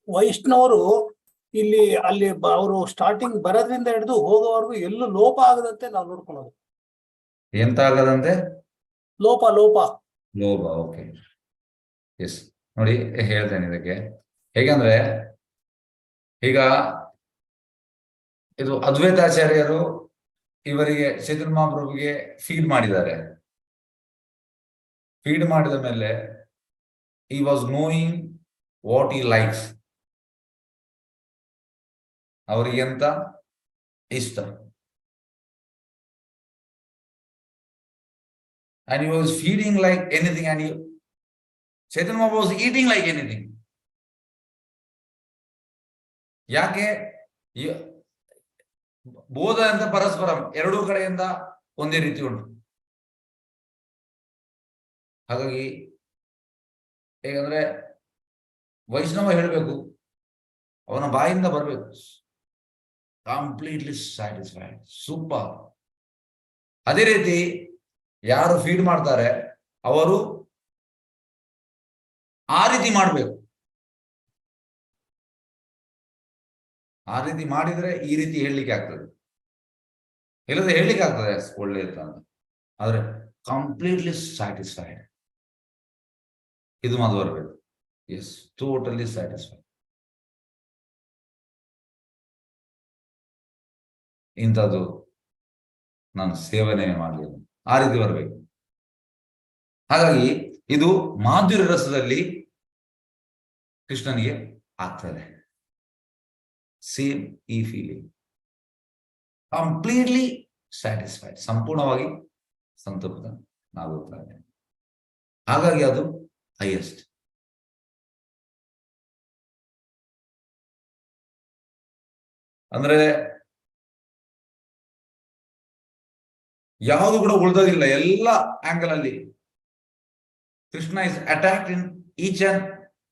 B: ವೈಷ್ಣವರು ಅಲ್ಲಿ ಅವರು ಸ್ಟಾರ್ಟಿಂಗ್ ಬರೋದ್ರಿಂದ ಹಿಡಿದು ಹೋಗೋವರೆಗೂ ಎಲ್ಲೂ ಲೋಪ ಆಗದಂತೆ ನಾವು ನೋಡ್ಕೊಳ್ಳೋದು.
A: ಎಂತ ಆಗದಂತೆ?
B: ಲೋಪ.
A: ಓಕೆ. ಎಸ್, ನೋಡಿ ಹೇಳ್ತೇನೆ ಇದಕ್ಕೆ. ಹೇಗಂದ್ರೆ, ಈಗ ಇದು ಅದ್ವೈತಾಚಾರ್ಯರು ಇವರಿಗೆ ಚೈತನ್ಯ ಮಹಾಪ್ರಭುಗೆ ಫೀಡ್ ಮಾಡಿದ್ದಾರೆ. ಫೀಡ್ ಮಾಡಿದ ಮೇಲೆ he was knowing what he likes. ಅವರಿಗೆ ಎಂತ ಇಷ್ಟ. and he was feeding like anything, and Chaitanya Mahaprabhu was eating like anything. ಯಾಕೆ ಬೋಧ ಅಂತ ಪರಸ್ಪರಂ ಎರಡೂ ಕಡೆಯಿಂದ ಒಂದೇ ರೀತಿ ಉಂಟು. ಹಾಗಾಗಿ ಹೇಗಂದ್ರೆ ವೈಷ್ಣವ ಹೇಳ್ಬೇಕು, ಅವನ ಬಾಯಿಂದ ಬರ್ಬೇಕು, ಕಂಪ್ಲೀಟ್ಲಿ ಸ್ಯಾಟಿಸ್ಫೈಡ್, ಸೂಪರ್. ಅದೇ ರೀತಿ ಯಾರು ಫೀಡ್ ಮಾಡ್ತಾರೆ ಅವರು ಆ ರೀತಿ ಮಾಡ್ಬೇಕು. ಆ ರೀತಿ ಮಾಡಿದ್ರೆ ಈ ರೀತಿ ಹೇಳಲಿಕ್ಕೆ ಆಗ್ತದೆ, ಇಲ್ಲದೆ ಹೇಳಲಿಕ್ಕೆ ಆಗ್ತದೆ ಒಳ್ಳೆ ಅಂತ. ಆದ್ರೆ ಕಂಪ್ಲೀಟ್ಲಿ ಸ್ಯಾಟಿಸ್ಫೈಡ್, ಇದು ಮಾತು ಬರಬೇಕು. Yes, totally satisfied. ಇಂಥದ್ದು ನಾನು ಸೇವನೆ ಮಾಡಲಿಲ್ಲ, ಆ ರೀತಿ ಬರಬೇಕು. ಹಾಗಾಗಿ ಇದು ಮಾಧುರ್ಯ ರಸದಲ್ಲಿ ಕೃಷ್ಣನಿಗೆ ಆಗ್ತದೆ. ಸೇಮ್ ಈ ಫೀಲಿಂಗ್, ಕಂಪ್ಲೀಟ್ಲಿ ಸ್ಯಾಟಿಸ್ಫೈಡ್, ಸಂಪೂರ್ಣವಾಗಿ ಸಂತೃಪ್ತನಾಗುತ್ತಾನೆ. ಹಾಗಾಗಿ ಅದು ಹೈಯೆಸ್ಟ್. ಅಂದ್ರೆ ಯಾವುದು ಕೂಡ ಉಳಿದೋದಿಲ್ಲ, ಎಲ್ಲ ಆಂಗಲ್ ಅಲ್ಲಿ Krishna is attacked in each and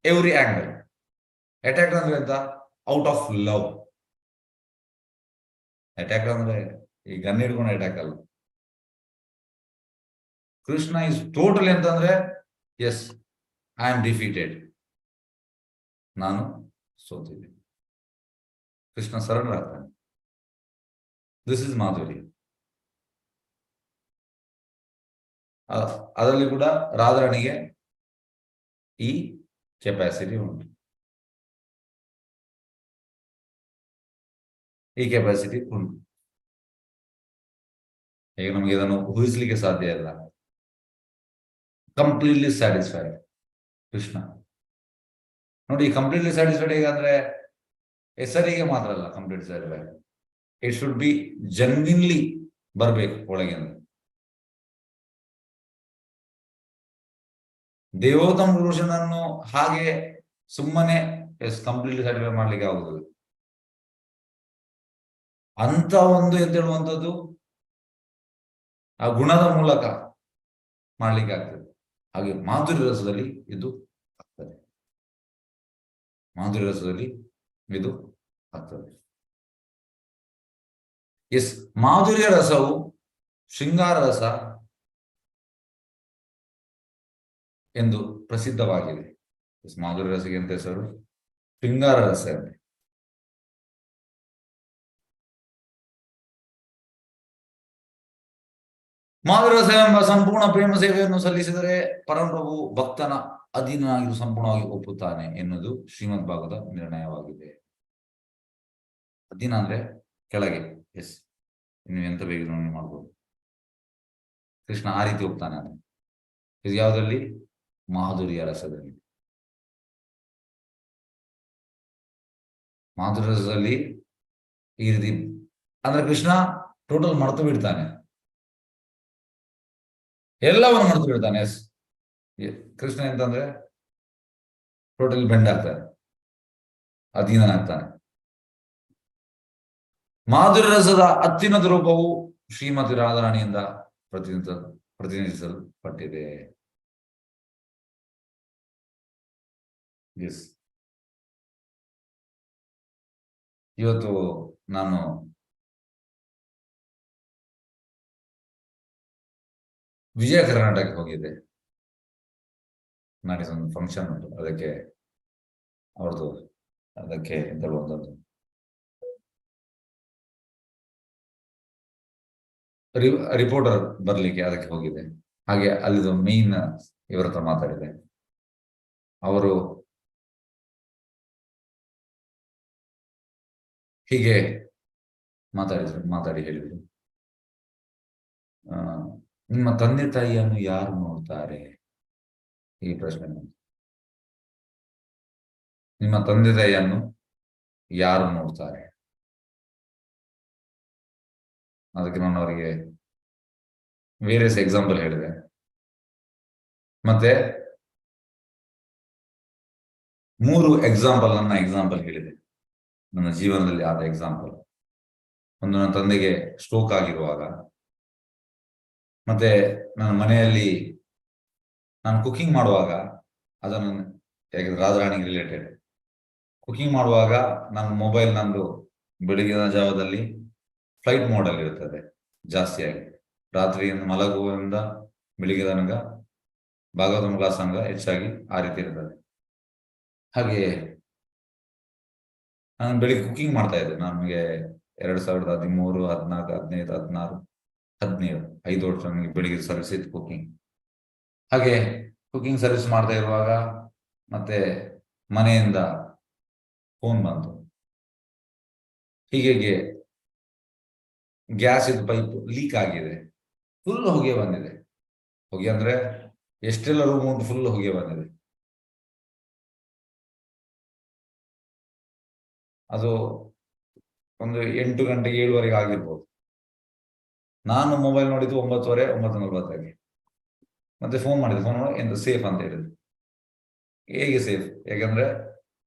A: every angle. Attacked ಅಂದ್ರೆ ಅಂತ ಔಟ್ ಆಫ್ ಲವ್. ಅಟ್ಯಾಕ್ ಅಂದ್ರೆ ಈ ಗನ್ ಹಿಡ್ಕೊಂಡು ಅಟ್ಯಾಕ್ ಅಲ್ಲ. ಕೃಷ್ಣ ಇಸ್ ಟೋಟಲಿ ಅಂತಂದ್ರೆ ಎಸ್, ಐ ಆಮ್ ಡಿಫೀಟೆಡ್, ನಾನು ಸೋತಿದ್ದೆ. ಕೃಷ್ಣ ಸರೆಂಡರ್ ಆಗ್ತಾನೆ. ದಿಸ್ ಇಸ್ ಮಾಧುರ್ಯ. ಅದರಲ್ಲಿ ಕೂಡ ರಾಧಾರಣಿಗೆ ಈ ಕೆಪಾಸಿಟಿ ಉಂಟು, ಈ ಕೆಪಾಸಿಟಿ ಉಂಟು. ಈಗ ನಮಗೆ ಇದನ್ನು ಊಹಿಸ್ಲಿಕ್ಕೆ ಸಾಧ್ಯ ಇಲ್ಲ. ಕಂಪ್ಲೀಟ್ಲಿ ಸ್ಯಾಟಿಸ್ಫೈಡ್ ಕೃಷ್ಣ ನೋಡಿ. ಕಂಪ್ಲೀಟ್ಲಿ ಸ್ಯಾಟಿಸ್ಫೈಡ್ ಹೇಗಂದ್ರೆ ಹೆಸರಿಗೆ ಮಾತ್ರ ಅಲ್ಲ complete satisfied, it should be genuinely ಬರ್ಬೇಕು ಒಳಗೆ. ದೇವೋತ್ತಮ ಪುರುಷನನ್ನು ಹಾಗೆ ಸುಮ್ಮನೆ ಕಂಪ್ಲೀಟ್ಲಿ ಸ್ಯಾಟಿಸ್ಫೈ ಮಾಡ್ಲಿಕ್ಕೆ ಆಗುತ್ತದೆ. ಅಂತ ಒಂದು ಎದ್ದೇಳುವಂಥದ್ದು ಆ ಗುಣದ ಮೂಲಕ ಮಾಡ್ಲಿಕ್ಕೆ ಆಗ್ತದೆ. ಹಾಗೆ ಮಾಧುರ್ಯ ರಸದಲ್ಲಿ ಇದು ಆಗ್ತದೆ, ಮಾಧುರ್ಯ ರಸದಲ್ಲಿ ಇದು ಆಗ್ತದೆ. ಎಸ್, ಮಾಧುರ್ಯ ರಸವು ಶೃಂಗಾರ ರಸ ಎಂದು ಪ್ರಸಿದ್ಧವಾಗಿದೆ. ಮಾಧುರ್ಯ ರಸಕ್ಕೆ ಅಂತ ಹೆಸರು ಶೃಂಗಾರ ರಸ ಅಂತ. ಮಾಧುರ್ಯ ರಸ ಎಂಬ ಸಂಪೂರ್ಣ ಪ್ರೇಮ ಸೇವೆಯನ್ನು ಸಲ್ಲಿಸಿದರೆ ಪರಮಪ್ರಭು ಭಕ್ತನ ಅಧೀನನಾಗಿರು ಸಂಪೂರ್ಣವಾಗಿ ಒಪ್ಪುತ್ತಾನೆ ಎನ್ನುವುದು ಶ್ರೀಮದ್ ಭಾಗವತ ನಿರ್ಣಯವಾಗಿದೆ. ಅಧೀನ ಅಂದ್ರೆ ಕೆಳಗೆ. ಎಸ್, ನೀವು ಎಂತ ಬೇಗ ಮಾಡ್ಬೋದು. ಕೃಷ್ಣ ಆ ರೀತಿ ಒಪ್ತಾನೆ. ಅದು ಇದು ಯಾವುದರಲ್ಲಿ? ಮಾಧುರ್ಯ ರಸದಲ್ಲಿ. ಮಾಧುರ್ಯ ರಸದಲ್ಲಿ ಈ ರೀತಿ ಅಂದ್ರೆ ಕೃಷ್ಣ ಟೋಟಲ್ ಮರೆತು ಬಿಡ್ತಾನೆ, ಎಲ್ಲವನ್ನು ಮರೆತು ಬಿಡ್ತಾನೆ. ಎಸ್, ಕೃಷ್ಣ ಎಂತಂದ್ರೆ ಟೋಟಲ್ ಬೆಂಡ್ ಆಗ್ತಾನೆ, ಅಧೀನನಾಗ್ತಾನೆ. ಮಾಧುರ್ಯ ರಸದ ಅತ್ಯುನ್ನತ ರೂಪವು ಶ್ರೀಮತಿ ರಾಧಾರಾಣಿಯಿಂದ ಪ್ರತಿನಿಧಿಸಲ್ಪಟ್ಟಿದೆ. ಎಸ್, ಇವತ್ತು ನಾನು ವಿಜಯ ಕರ್ನಾಟಕಕ್ಕೆ ಹೋಗಿದ್ದೆ. ನಾಳೆ ಒಂದು ಫಂಕ್ಷನ್ ಉಂಟು, ಅದಕ್ಕೆ ಅವ್ರದ್ದು ಅದಕ್ಕೆ ತರುವಂಥದ್ದು ರಿಪೋರ್ಟರ್ ಬರ್ಲಿಕ್ಕೆ ಅದಕ್ಕೆ ಹೋಗಿದೆ. ಹಾಗೆ ಅಲ್ಲಿದು ಮೇನ್ ಇವರ ಹತ್ರ ಮಾತಾಡಿದೆ. ಅವರು ಹೀಗೆ ಮಾತಾಡಿ ಹೇಳಿದ್ರು, ನಿಮ್ಮ ತಂದೆ ತಾಯಿಯನ್ನು ಯಾರು ನೋಡ್ತಾರೆ? ಈ ಪ್ರಶ್ನೆ. ನಿಮ್ಮ ತಂದೆ ತಾಯಿಯನ್ನು ಯಾರು ನೋಡ್ತಾರೆ? ಅದಕ್ಕೆ ನಾನು ಅವರಿಗೆ ವೇರಿಯಸ್ ಎಕ್ಸಾಂಪಲ್ ಹೇಳಿದೆ. ಮತ್ತೆ 3 ಎಕ್ಸಾಂಪಲ್ ಹೇಳಿದೆ, ನನ್ನ ಜೀವನದಲ್ಲಿ ಆದ ಎಕ್ಸಾಂಪಲ್. ಒಂದು ನನ್ನ ತಂದೆಗೆ ಸ್ಟ್ರೋಕ್ ಆಗಿರುವಾಗ, ಮತ್ತೆ ನನ್ನ ಮನೆಯಲ್ಲಿ ನಾನು ಕುಕಿಂಗ್ ಮಾಡುವಾಗ, ಅದನ್ನು ಯಾಕಂದ್ರೆ ರಾಜರಾಣಿಗೆ ರಿಲೇಟೆಡ್, ಕುಕಿಂಗ್ ಮಾಡುವಾಗ ನನ್ನ ಮೊಬೈಲ್ ನಂದು ಬೆಳಗಿನ ಜಾವದಲ್ಲಿ ಫ್ಲೈಟ್ ಮೋಡಲ್ಲಿ ಇರ್ತದೆ ಜಾಸ್ತಿಯಾಗಿ. ರಾತ್ರಿಯಿಂದ ಮಲಗುವುದರಿಂದ ಬೆಳಿಗ್ಗೆ ತನಕ ಭಾಗವತ ಕ್ಲಾಸ್ ಹೆಚ್ಚಾಗಿ ಆ ರೀತಿ ಇರ್ತದೆ. ಹಾಗೆ ನಾನು ಬೆಳಿಗ್ಗೆ ಕುಕಿಂಗ್ ಮಾಡ್ತಾ ಇದ್ದೆ. ನಮಗೆ 2013, 14, 15, 16, 17, 5 ವರ್ಷ ನನಗೆ ಬೆಳಿಗ್ಗೆ ಸರ್ವಿಸ್ ಇತ್ತು ಕುಕಿಂಗ್. ಹಾಗೆ ಕುಕಿಂಗ್ ಸರ್ವಿಸ್ ಮಾಡ್ತಾ ಇರುವಾಗ ಮತ್ತೆ ಮನೆಯಿಂದ ಫೋನ್ ಬಂತು, ಹೀಗೆ ಗ್ಯಾಸ್ ಇದು ಪೈಪ್ ಲೀಕ್ ಆಗಿದೆ, ಫುಲ್ ಹೊಗೆ ಬಂದಿದೆ. ಹೊಗೆ ಅಂದ್ರೆ ಎಷ್ಟೆಲ್ಲ ರೂಮ್ ಉಂಟು, ಫುಲ್ ಹೊಗೆ ಬಂದಿದೆ. ಅದು ಒಂದು 8 ಗಂಟೆಗೆ 7:15 ಆಗಿರ್ಬೋದು. ನಾನು ಮೊಬೈಲ್ ನೋಡಿದ್ದು 9:30, 9:40. ಮತ್ತೆ ಫೋನ್ ಮಾಡಿದೆ. ಫೋನ್ ಮಾಡಿ ಎಂತ ಸೇಫ್ ಅಂತ ಹೇಳಿದ್ರು. ಹೇಗೆ ಸೇಫ್? ಯಾಕಂದ್ರೆ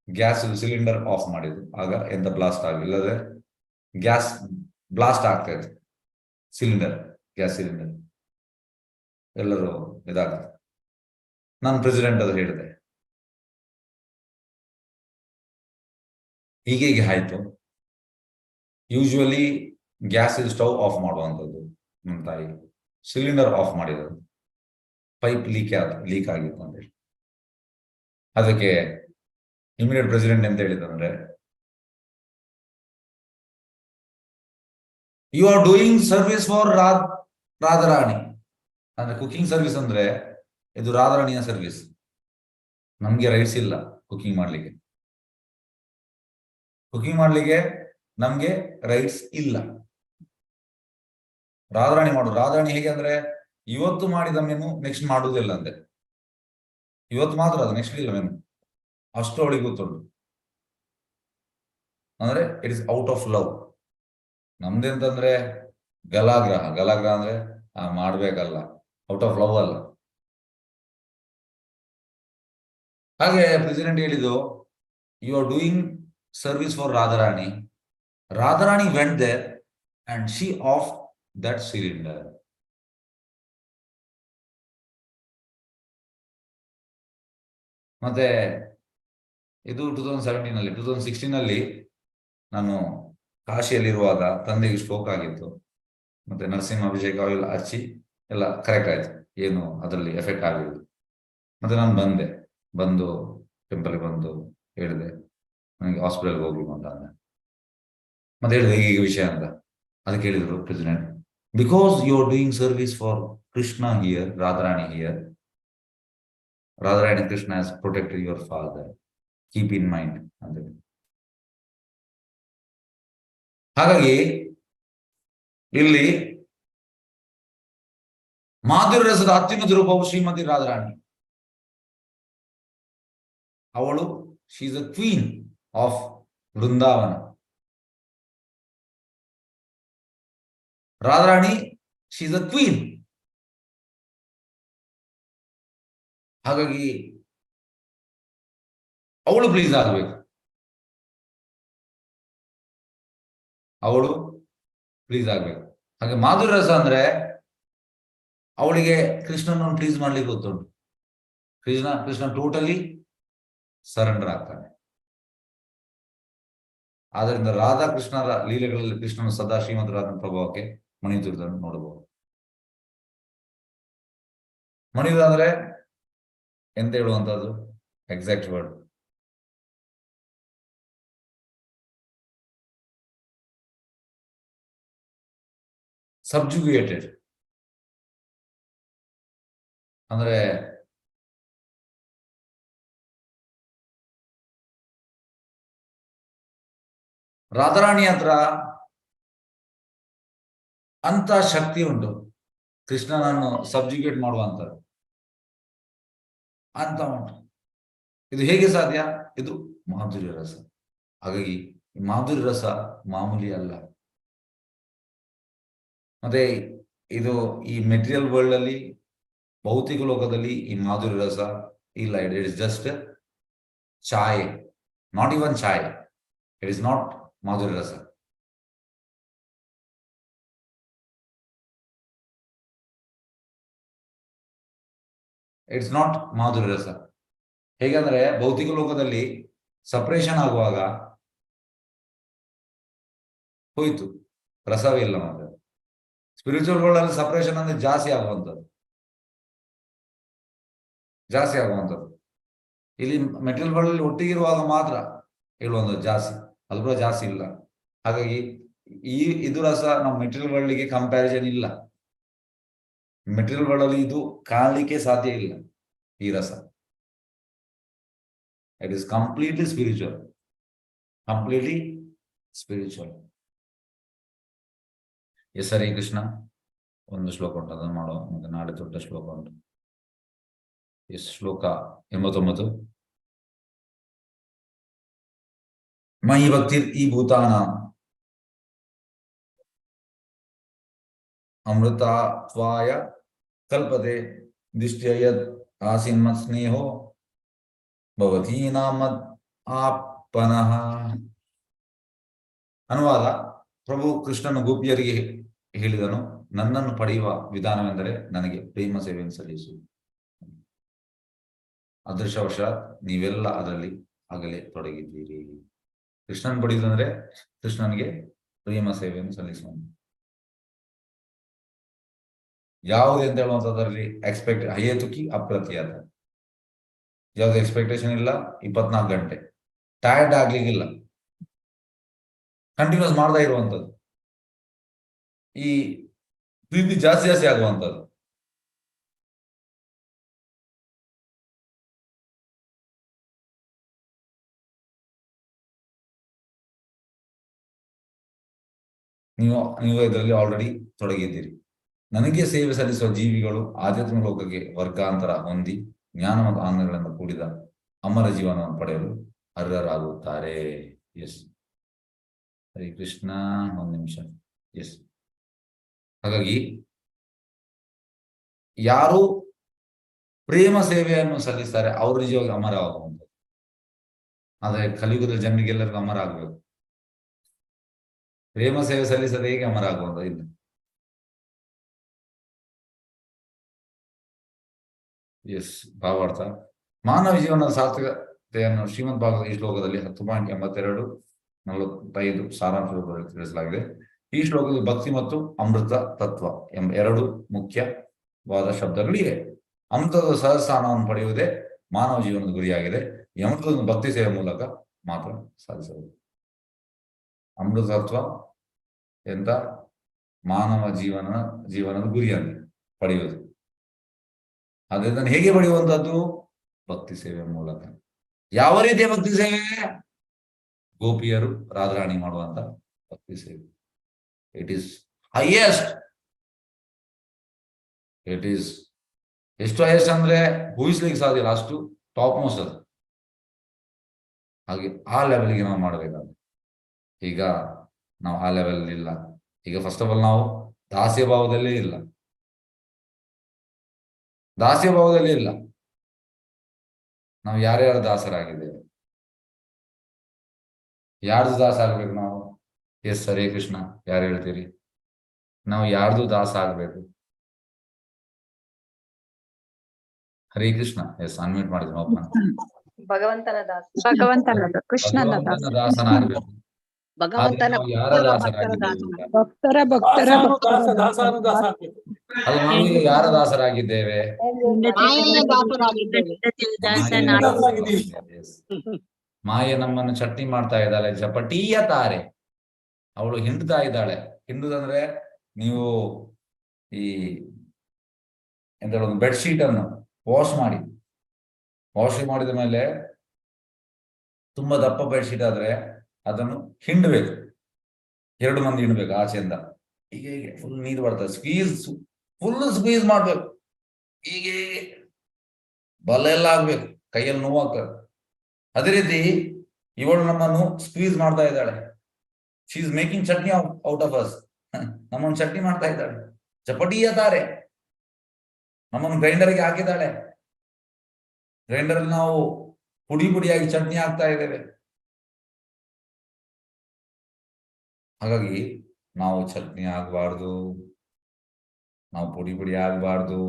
A: ಗ್ಯಾಸ್ ಸಿಲಿಂಡರ್ ಆಫ್ ಮಾಡಿದ್ರು, ಆಗ ಎಂತ ಬ್ಲಾಸ್ಟ್ ಆಗಲಿಲ್ಲ. ಇಲ್ಲದ್ರೆ ಗ್ಯಾಸ್ ಬ್ಲಾಸ್ಟ್ ಆಗ್ತಾ ಇತ್ತು, ಗ್ಯಾಸ್ ಸಿಲಿಂಡರ್ ಎಲ್ಲರೂ ಇದಾಗ್ತದೆ. ನಾನು ಪ್ರೆಸಿಡೆಂಟ್ ಅದು ಹೇಳಿದೆ. ಹೀಗೆ ಆಯ್ತು. ಯೂಶುವಲಿ ಗ್ಯಾಸ್ ಸ್ಟವ್ ಆಫ್ ಮಾಡುವಂಥದ್ದು ನನ್ನ ತಾಯಿ, ಸಿಲಿಂಡರ್ ಆಫ್ ಮಾಡಿದ್ರು, ಪೈಪ್ ಲೀಕ್ ಆಗಿತ್ತು ಅಂತ ಹೇಳಿ. ಅದಕ್ಕೆ ಇಮಿಡಿಯೇಟ್ ಪ್ರೆಸಿಡೆಂಟ್ ಅಂತ ಹೇಳಿದಂದ್ರೆ, you are doing service for Radharani. ಅಂದ್ರೆ ಕುಕಿಂಗ್ ಸರ್ವಿಸ್ ಅಂದ್ರೆ ಇದು ರಾಧಾರಾಣಿಯ ಸರ್ವಿಸ್, ನಮ್ಗೆ ರೈಟ್ಸ್ ಇಲ್ಲ ಕುಕಿಂಗ್ ಮಾಡ್ಲಿಕ್ಕೆ. ನಮ್ಗೆ ರೈಟ್ಸ್ ಇಲ್ಲ. ರಾಧಾರಾಣಿ ಮಾಡುದು. ರಾಧಾರಾಣಿ ಹೇಗೆ ಅಂದ್ರೆ, ಇವತ್ತು ಮಾಡಿದ ಮೆನು ನೆಕ್ಸ್ಟ್ ಮಾಡುವುದಿಲ್ಲ ಅಂತೆ. ಇವತ್ತು ಮಾತ್ರ ಅದು, ನೆಕ್ಸ್ಟ್ ಇಲ್ಲ ಮೆನು. ಅಷ್ಟು ಅವಳಿಗೆ ಗೊತ್ತುಂಟು. ಅಂದ್ರೆ it is out of love. ನಮ್ದೆಂತಂದ್ರೆ ಗಲಾಗ್ರಹ ಅಂದ್ರೆ ಮಾಡ್ಬೇಕಲ್ಲ, ಔಟ್ ಆಫ್ ಲವ್ ಅಲ್ಲ. ಹಾಗೆ ಪ್ರೆಸಿಡೆಂಟ್ ಹೇಳಿದ್ದು, you are doing service for Radharani. Radharani went there and she off that cylinder. ಮತ್ತೆ ಇದು 2017 2016 ನಾನು ಕಾಶಿಯಲ್ಲಿರುವಾಗ ತಂದೆಗೆ ಸ್ಟ್ರೋಕ್ ಆಗಿತ್ತು. ಮತ್ತೆ ನರಸಿಂಹ ಅಭಿಷೇಕ ಆಯಿಲ್ ಹಚ್ಚಿ ಎಲ್ಲ ಕರೆಕ್ಟ್ ಆಯ್ತು, ಏನು ಅದರಲ್ಲಿ ಎಫೆಕ್ಟ್ ಆಗಲಿಲ್ಲ. ಮತ್ತೆ ನಾನು ಬಂದು ಟೆಂಪಲ್ಗೆ ಬಂದು ಹೇಳಿದೆ, ನನಗೆ ಹಾಸ್ಪಿಟಲ್ಗೆ ಹೋಗ್ಬೇಕು ಅಂತ ಅಂದೆ. ಮತ್ತೆ ಹೇಳಿದೆ ಹೀಗೆ ವಿಷಯ ಅಂತ. ಅದಕ್ಕೆ ಹೇಳಿದ್ರು president, because you are doing service for Krishna here, Radharani here. Radharani Krishna has protected your father, keep in mind ಅಂತ. ಹಾಗಾಗಿ ಇಲ್ಲಿ ಮಾಧುರ್ಯ ರಸದ ಅತ್ಯುನ್ನತ ರೂಪವು ಶ್ರೀಮತಿ ರಾಧಾರಾಣಿ. ಅವಳು she is a queen of Vrindavan. Radharani she is a queen. ಹಾಗಾಗಿ ಅವಳು ಪ್ಲೀಸ್ ಆಗ್ಬೇಕು. ಹಾಗೆ ಮಾಧುರ್ಯ ರಸ ಅಂದ್ರೆ ಅವಳಿಗೆ ಕೃಷ್ಣನನ್ನು ಪ್ಲೀಸ್ ಮಾಡ್ಲಿಕ್ಕೆ ಗೊತ್ತುಂಟು. ಕೃಷ್ಣ ಟೋಟಲಿ ಸರೆಂಡರ್ ಆಗ್ತಾನೆ. ಆದ್ರಿಂದ ರಾಧಾಕೃಷ್ಣರ ಲೀಲೆಗಳಲ್ಲಿ ಕೃಷ್ಣನು ಸದಾ ಶ್ರೀಮಂತರಾದ ಪ್ರಭಾವಕ್ಕೆ ಮಣಿಯುತ್ತಿರುವುದನ್ನು ನೋಡಬಹುದು. ಮಣಿಯುವುದಂದ್ರೆ ಎಂತ ಹೇಳುವಂತದ್ದು ಎಕ್ಸಾಕ್ಟ್ ವರ್ಡ್? ಸಬ್ಜುಗೇಟೆಡ್ ಅಂದ್ರೆ ರಾಧಾರಾಣಿ ಹತ್ರ ಅಂತ ಶಕ್ತಿ ಉಂಟು, ಕೃಷ್ಣನನ್ನು ಸಬ್ಜುಗೇಟ್ ಮಾಡುವಂತ ಅಂತ ಉಂಟು. ಇದು ಹೇಗೆ ಸಾಧ್ಯ? ಇದು ಮಾಧುರ್ಯ ರಸ. ಹಾಗಾಗಿ ಮಾಧುರ್ಯ ರಸ ಮಾಮೂಲಿ ಅಲ್ಲ. ಮತ್ತೆ ಇದು ಈ ಮೆಟೀರಿಯಲ್ ವರ್ಲ್ಡ್ ಅಲ್ಲಿ ಭೌತಿಕ ಲೋಕದಲ್ಲಿ ಈ ಮಾಧುರ್ಯ ರಸ ಇಲ್ಲ. It is just chai, not even chai. It is not madhurya rasa. It's not madhurya ರಸ. ಹೇಗಂದ್ರೆ ಭೌತಿಕ ಲೋಕದಲ್ಲಿ ಸಪರೇಷನ್ ಆಗುವಾಗ ಹೋಯ್ತು, ರಸವೇ ಇಲ್ಲ. ಮತ್ತೆ ಸ್ಪಿರಿಚುವಲ್ ವರ್ಲ್ಡ್ ಅಲ್ಲಿ ಸಪರೇಷನ್ ಅಂದ್ರೆ ಜಾಸ್ತಿ ಆಗುವಂಥದ್ದು. ಇಲ್ಲಿ ಮೆಟೀರಿಯಲ್ ವರ್ಲ್ಡ್ ಅಲ್ಲಿ ಒಟ್ಟಿಗಿರುವಾಗ ಮಾತ್ರ ಹೇಳುವಂಥದ್ದು ಜಾಸ್ತಿ, ಅದು ಕೂಡ ಜಾಸ್ತಿ ಇಲ್ಲ. ಹಾಗಾಗಿ ಇದು ರಸ ನಮ್ಮ ಮೆಟೀರಿಯಲ್ ವರ್ಲ್ಡ್ಗೆ ಕಂಪ್ಯಾರಿಸನ್ ಇಲ್ಲ. ಮೆಟೀರಿಯಲ್ ವರ್ಲ್ಡ್ ಅಲ್ಲಿ ಇದು ಕಾಣಲಿಕ್ಕೆ ಸಾಧ್ಯ ಇಲ್ಲ ಈ ರಸ. It is completely spiritual, yes. Hare Krishna. ಒಂದು ಶ್ಲೋಕ ಉಂಟು, ಅದನ್ನು ಮಾಡುವ. ಮತ್ತೆ ನಾಳೆ ದೊಡ್ಡ ಶ್ಲೋಕ ಉಂಟು. ಎಸ್, ಶ್ಲೋಕ 89. ಮಯಿ ಭಕ್ತಿ ಈ ಭೂತಾನ ಅಮೃತಾತ್ವಾಯ ಕಲ್ಪತೆ ದಿಷ್ಟ್ಯ ಯದ್ ಆಸಿನ್ಮತ್ ಸ್ನೇಹೋ ಭವತೀನಾಮದ್ ಆಪನಃ. ಅನುವಾದ: ಪ್ರಭು ಕೃಷ್ಣನು ಗೋಪಿಯರಿಗೆ ಹೇಳಿದನು, ನನ್ನನ್ನು ಪಡೆಯುವ ವಿಧಾನವೆಂದರೆ ನನಗೆ ಪ್ರೇಮ ಸೇವೆಯನ್ನು ಸಲ್ಲಿಸುವುದು. ಅದೃಷ್ಟವಶಾತ್ ನೀವೆಲ್ಲ ಅದರಲ್ಲಿ ಆಗಲೇ ತೊಡಗಿದ್ದೀರಿ. ಕೃಷ್ಣನ್ ಪಡೆಯುವುದಂದ್ರೆ ಕೃಷ್ಣನಿಗೆ ಪ್ರೇಮ ಸೇವೆಯನ್ನು ಸಲ್ಲಿಸುವುದು. ಯಾವುದು ಅಂತ ಹೇಳುವಂಥದ್ರಲ್ಲಿ ಹಯೇತುಕಿ ಅಪ್ರತಿಯಾದ, ಯಾವ್ದು ಎಕ್ಸ್ಪೆಕ್ಟೇಷನ್ ಇಲ್ಲ. 24 ಗಂಟೆ ಟಯರ್ಡ್ ಆಗ್ಲಿಕ್ಕಿಲ್ಲ, ಕಂಟಿನ್ಯೂಸ್ ಮಾಡ್ತಾ ಇರುವಂಥದ್ದು. ಈ ಪ್ರೀತಿ ಜಾಸ್ತಿ ಆಗುವಂಥದ್ದು. ನೀವು ಇದರಲ್ಲಿ ಆಲ್ರೆಡಿ ತೊಡಗಿದ್ದೀರಿ. ನನಗೆ ಸೇವೆ ಸಲ್ಲಿಸುವ ಜೀವಿಗಳು ಆಧ್ಯಾತ್ಮಿಕ ಲೋಕಕ್ಕೆ ವರ್ಗಾಂತರ ಹೊಂದಿ ಜ್ಞಾನ ಮತ್ತು ಆನಂದಗಳಿಂದ ಕೂಡಿದ ಅಮರ ಜೀವನವನ್ನು ಪಡೆಯಲು ಅರ್ಹರಾಗುತ್ತಾರೆ. ಎಸ್, ಹರೇ ಕೃಷ್ಣ. ಒಂದು ನಿಮಿಷ. ಎಸ್, ಹಾಗಾಗಿ ಯಾರು ಪ್ರೇಮ ಸೇವೆಯನ್ನು ಸಲ್ಲಿಸ್ತಾರೆ ಅವರು ನಿಜವಾಗಿ ಅಮರ ಆಗುವಂಥದ್ದು. ಆದ್ರೆ ಕಲಿಯುಗದ ಜನರಿಗೆಲ್ಲರಿಗೂ ಅಮರ ಆಗಬೇಕು. ಪ್ರೇಮ ಸೇವೆ ಸಲ್ಲಿಸದೆ ಹೇಗೆ ಅಮರ ಆಗುವಂಥದ್ದು? ಇಲ್ಲ. ಎಸ್, ಭಾವಾರ್ಥ: ಮಾನವ ಜೀವನದ ಸಾರ್ಥಕತೆಯನ್ನು ಶ್ರೀಮದ್ ಭಾಗವತ ಈ ಶ್ಲೋಕದಲ್ಲಿ 10.82, 45 ಸಾರಾಂಶ ರೂಪದಲ್ಲಿ ತಿಳಿಸಲಾಗಿದೆ. ಈ ಶ್ಲೋಕದಲ್ಲಿ ಭಕ್ತಿ ಮತ್ತು ಅಮೃತ ತತ್ವ ಎಂಬ 2 ಮುಖ್ಯವಾದ ಶಬ್ದಗಳಿವೆ. ಅಮೃತದ ಸಹಸ್ಥಾನವನ್ನು ಪಡೆಯುವುದೇ ಮಾನವ ಜೀವನದ ಗುರಿಯಾಗಿದೆ. ಈ ಅಮೃತವನ್ನು ಭಕ್ತಿ ಸೇವೆ ಮೂಲಕ ಮಾತ್ರ ಸಾಧಿಸಬಹುದು. ಅಮೃತ ತತ್ವ ಎಂತ ಮಾನವ ಜೀವನದ ಗುರಿಯಾಗಿದೆ ಪಡೆಯುವುದು. ಆದ್ರೆ ಇದನ್ನು ಹೇಗೆ ಪಡೆಯುವಂತದ್ದು? ಭಕ್ತಿ ಸೇವೆ ಮೂಲಕ. ಯಾವ ರೀತಿಯ ಭಕ್ತಿ ಸೇವೆ? ಗೋಪಿಯರು ರಾಧಾರಾಣಿ ಮಾಡುವಂತ ಭಕ್ತಿ ಸೇವೆ. It is highest. It is ಎಷ್ಟು ಹೈಯೆಸ್ಟ್ ಅಂದ್ರೆ ಊಹಿಸ್ಲಿಕ್ಕೆ ಸಾಧ್ಯ ಇಲ್ಲ, ಅಷ್ಟು ಟಾಪ್ ಮೋಸ್ಟ್ ಅದು. ಹಾಗೆ ಆ ಲೆವೆಲ್ಗೆ ನಾವು ಮಾಡಬೇಕಾದ್ರೆ ಈಗ ನಾವು ಆ ಲೆವೆಲ್ ಇಲ್ಲ. ಈಗ ಫಸ್ಟ್ ಆಫ್ ಆಲ್ ನಾವು ದಾಸ್ಯ ಭಾವದಲ್ಲೇ ಇಲ್ಲ. ನಾವು ಯಾರ್ಯಾರ ದಾಸರಾಗಿದ್ದೇವೆ? ಯಾರ್ದು ದಾಸ ಆಗ್ಬೇಕು ನಾವು? ಎಸ್, ಹರೇ ಕೃಷ್ಣ. ಯಾರು ಹೇಳ್ತೀರಿ? ನಾವು ಯಾರ್ದು ದಾಸ ಆಗ್ಬೇಕು? ಹರೇ ಕೃಷ್ಣ. ಎಸ್, ಅನ್ಮ್ಯೂಟ್ ಮಾಡಿದ್ವಿ. ಓಪನ್.
D: ಭಗವಂತನ ದಾಸ,
A: ಭಗವಂತನ ದಾಸನಾಗಬೇಕು.
F: ಭಗವಂತನ
A: ಯಾರ ದಾಸರಾಗಿದ್ದೇವೆ?
G: ಭಕ್ತರ
B: ದಾಸಾನುದಾಸ ಆಗ್ಬೇಕು.
A: ಅದು ನಾವು ಈಗ ಯಾರ ದಾಸರಾಗಿದ್ದೇವೆ? ಮಾಯೆ ನಮ್ಮನ್ನು ಚಟ್ನಿ ಮಾಡ್ತಾ ಇದ್ದಾಳೆ, ಜಪಟೀಯ ತಾರೆ. ಅವಳು ಹಿಂಡ್ತಾ ಇದ್ದಾಳೆ. ಹಿಂಡುದಂದ್ರೆ ನೀವು ಈ ಎಂತ ಹೇಳೋದು, ಬೆಡ್ಶೀಟ್ ಅನ್ನು ವಾಶ್ ಮಾಡಿದ ಮೇಲೆ ತುಂಬಾ ದಪ್ಪ ಬೆಡ್ಶೀಟ್ ಆದ್ರೆ ಅದನ್ನು ಹಿಂಡ್ಬೇಕು. 2 ಮಂದಿ ಹಿಂಡ್ಬೇಕು ಆಚೆಯಿಂದ. ಹೀಗೆ ಫುಲ್ ನೀರು ಬರ್ತದೆ, ಫುಲ್ ಸ್ಕ್ವೀಸ್ ಮಾಡ್ಬೇಕು. ಹೀಗೆ ಬಲ ಎಲ್ಲ ಆಗ್ಬೇಕು, ಕೈಯಲ್ಲಿ ನೋವಾಗ್ತದೆ. ಅದೇ ರೀತಿ ಇವಳು ನಮ್ಮನ್ನು ಸ್ಕ್ವೀಸ್ ಮಾಡ್ತಾ ಇದ್ದಾಳೆ. She is making chutney out of us. ನಮ್ಮನ್ನು ಚಟ್ನಿ ಮಾಡ್ತಾ ಇದ್ದಾಳೆ. ಚಪಟೀಯ ತಾರೆ. ನಮ್ಮನ್ನು ಗ್ರೈಂಡರ್ಗೆ ಹಾಕಿದ್ದಾಳೆ. ಗ್ರೈಂಡರ್ ನಾವು ಪುಡಿ ಪುಡಿಯಾಗಿ ಚಟ್ನಿ ಹಾಕ್ತಾ ಇದ್ದೇವೆ. ಹಾಗಾಗಿ ನಾವು ಚಟ್ನಿ ಆಗಬಾರ್ದು, ನಾವು ಪುಡಿ ಪುಡಿ ಆಗಬಾರ್ದು.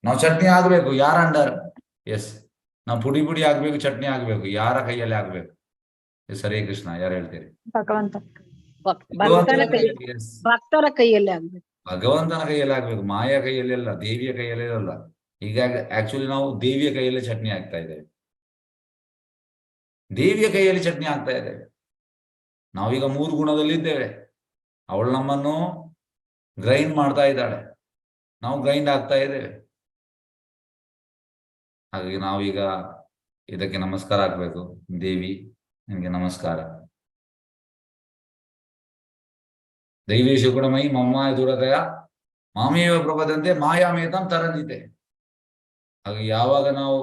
A: ನಾವು ಚಟ್ನಿ ಆಗ್ಬೇಕು. ಯಾರ ಅಂಡರ್? ಎಸ್, ನಾವು ಪುಡಿ ಪುಡಿ ಆಗ್ಬೇಕು, ಚಟ್ನಿ ಆಗ್ಬೇಕು. ಯಾರ ಕೈಯಲ್ಲಿ ಆಗ್ಬೇಕು? ಎಸ್, ಹರೇ ಕೃಷ್ಣ. ಯಾರು ಹೇಳ್ತೀರಿ?
F: ಭಗವಂತ
A: ಭಗವಂತನ ಕೈಯಲ್ಲಿ. ಎಸ್,
F: ಭಕ್ತರ ಕೈಯಲ್ಲಿ ಆಗ್ಬೇಕು.
A: ಭಗವಂತನ ಕೈಯಲ್ಲಿ ಆಗ್ಬೇಕು, ಮಾಯಾ ಕೈಯಲ್ಲಿ ಅಲ್ಲ, ದೇವಿಯ ಕೈಯಲ್ಲಿ ಅಲ್ಲ. ಈಗ ಆಕ್ಚುಲಿ ನಾವು ದೇವಿಯ ಕೈಯಲ್ಲಿ ಚಟ್ನಿ ಆಗ್ತಾ ಇದ್ದೇವೆ. ದೇವಿಯ ಕೈಯಲ್ಲಿ ಚಟ್ನಿ ಆಗ್ತಾ ಇದ್ದೇವೆ. ನಾವೀಗ 3 ಗುಣದಲ್ಲಿದ್ದೇವೆ. ಅವಳು ನಮ್ಮನ್ನು ಗ್ರೈಂಡ್ ಮಾಡ್ತಾ ಇದ್ದಾಳೆ, ನಾವು ಗ್ರೈಂಡ್ ಆಗ್ತಾ ಇದ್ದೇವೆ. ಹಾಗಾಗಿ ನಾವೀಗ ಇದಕ್ಕೆ ನಮಸ್ಕಾರ ಹಾಕ್ಬೇಕು. ದೇವಿ, ನಿಮಗೆ ನಮಸ್ಕಾರ. ದೈವೇಶು ಗುಣಮಯಿ ಮಮ್ಮ ದುರದಯ ಮಾಮೇವ ಪ್ರಪದಂತೆ ಮಾಯಾಮೇತಂ ತರಂದಿತೆ. ಹಾಗೆ ಯಾವಾಗ ನಾವು